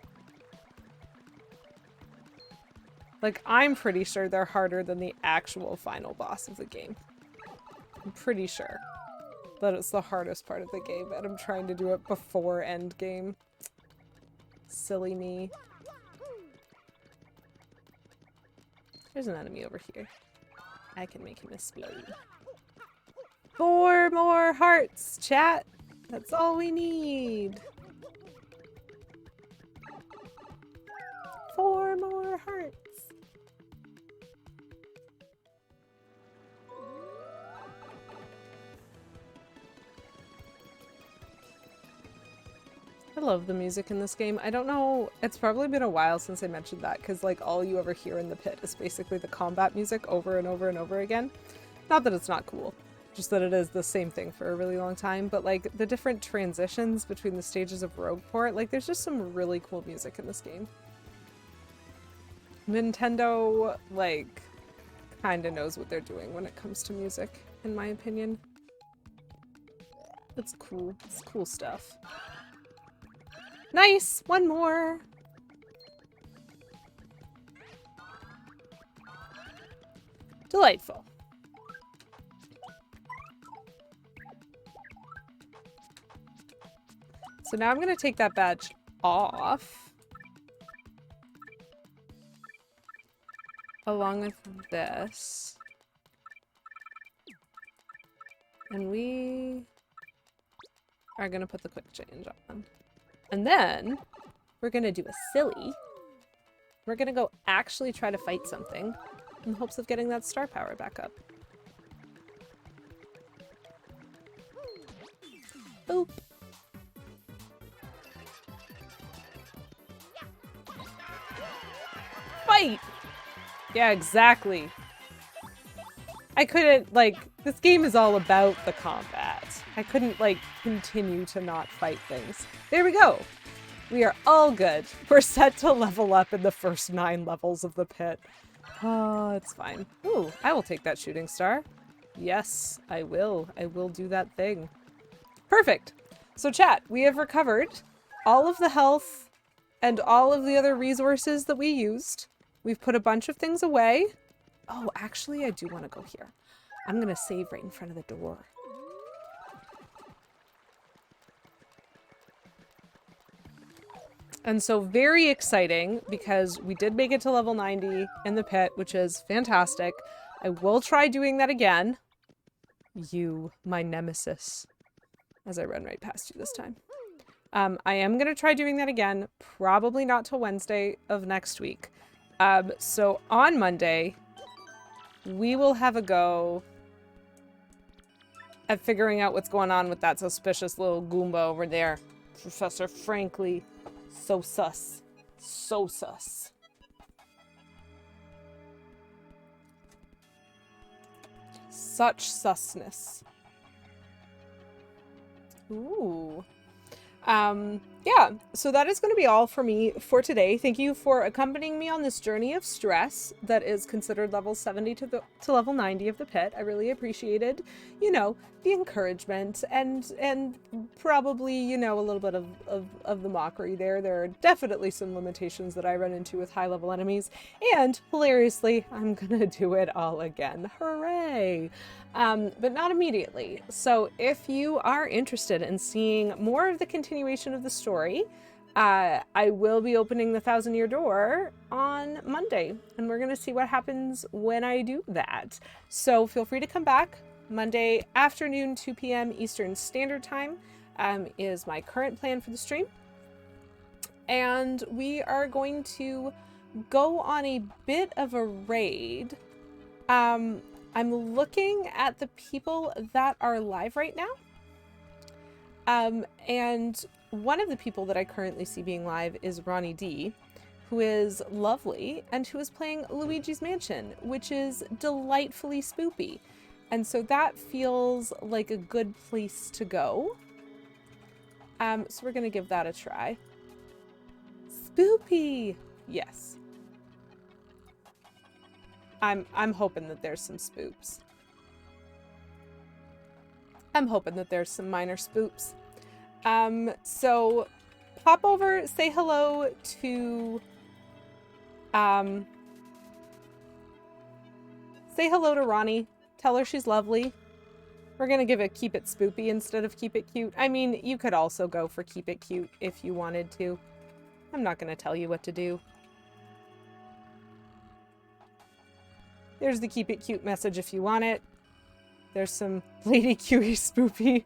Like, I'm pretty sure they're harder than the actual final boss of the game. I'm pretty sure that it's the hardest part of the game, and I'm trying to do it before endgame. Silly me. There's an enemy over here. I can make him explode. 4 more hearts, chat! That's all we need. 4 more hearts. I love the music in this game. I don't know, it's probably been a while since I mentioned that, because like all you ever hear in the pit is basically the combat music over and over and over again. Not that it's not cool, just that it is the same thing for a really long time, but like the different transitions between the stages of Rogueport, like there's just some really cool music in this game. Nintendo, like, kinda knows what they're doing when it comes to music, in my opinion. It's cool. It's cool stuff. Nice! 1 more! Delightful. So now I'm gonna take that badge off. Along with this. And we are gonna put the quick change on. And then we're gonna do a silly. We're gonna go actually try to fight something in hopes of getting that star power back up. Boop. Fight! Yeah, exactly. I couldn't, like, this game is all about the combat. I couldn't, like, continue to not fight things. There we go! We are all good. We're set to level up in the first 9 levels of the pit. Oh, it's fine. Ooh, I will take that shooting star. Yes, I will. I will do that thing. Perfect! So chat, we have recovered all of the health and all of the other resources that we used. We've put a bunch of things away. Oh, actually, I do want to go here. I'm going to save right in front of the door. And so very exciting because we did make it to level 90 in the pit, which is fantastic. I will try doing that again. You, my nemesis. As I run right past you this time. I am going to try doing that again. Probably not till Wednesday of next week. So on Monday, we will have a go at figuring out what's going on with that suspicious little Goomba over there. Professor Frankly. So sus. So sus. Such susness. Ooh. Yeah, so that is going to be all for me for today. Thank you for accompanying me on this journey of stress that is considered level 70 to level 90 of the pit. I really appreciated, you know, the encouragement and probably, you know, a little bit of the mockery there. There are definitely some limitations that I run into with high level enemies, and hilariously, I'm gonna do it all again. Hooray! But not immediately. So if you are interested in seeing more of the continuation of the story, I will be opening the 1,000-Year Door on Monday, and we're going to see what happens when I do that. So feel free to come back. Monday afternoon, 2 p.m. Eastern Standard Time is my current plan for the stream. And we are going to go on a bit of a raid. I'm looking at the people that are live right now. And one of the people that I currently see being live is Ronnie D, who is lovely and who is playing Luigi's Mansion, which is delightfully spoopy. And so that feels like a good place to go. So we're going to give that a try. Spoopy! Yes. I'm hoping that there's some spoops. I'm hoping that there's some minor spoops. So pop over, say hello to, say hello to Ronnie. Tell her she's lovely. We're gonna give it keep it spoopy instead of keep it cute. I mean, you could also go for keep it cute if you wanted to. I'm not gonna tell you what to do. There's the keep it cute message if you want it. There's some Lady Cutie spoopy.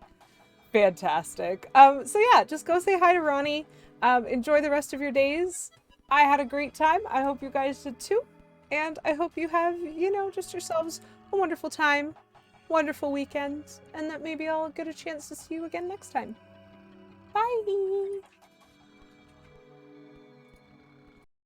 Fantastic. So yeah, just go say hi to Ronnie. Enjoy the rest of your days. I had a great time. I hope you guys did too. And I hope you have, you know, just yourselves a wonderful time, wonderful weekend, and that maybe I'll get a chance to see you again next time. Bye!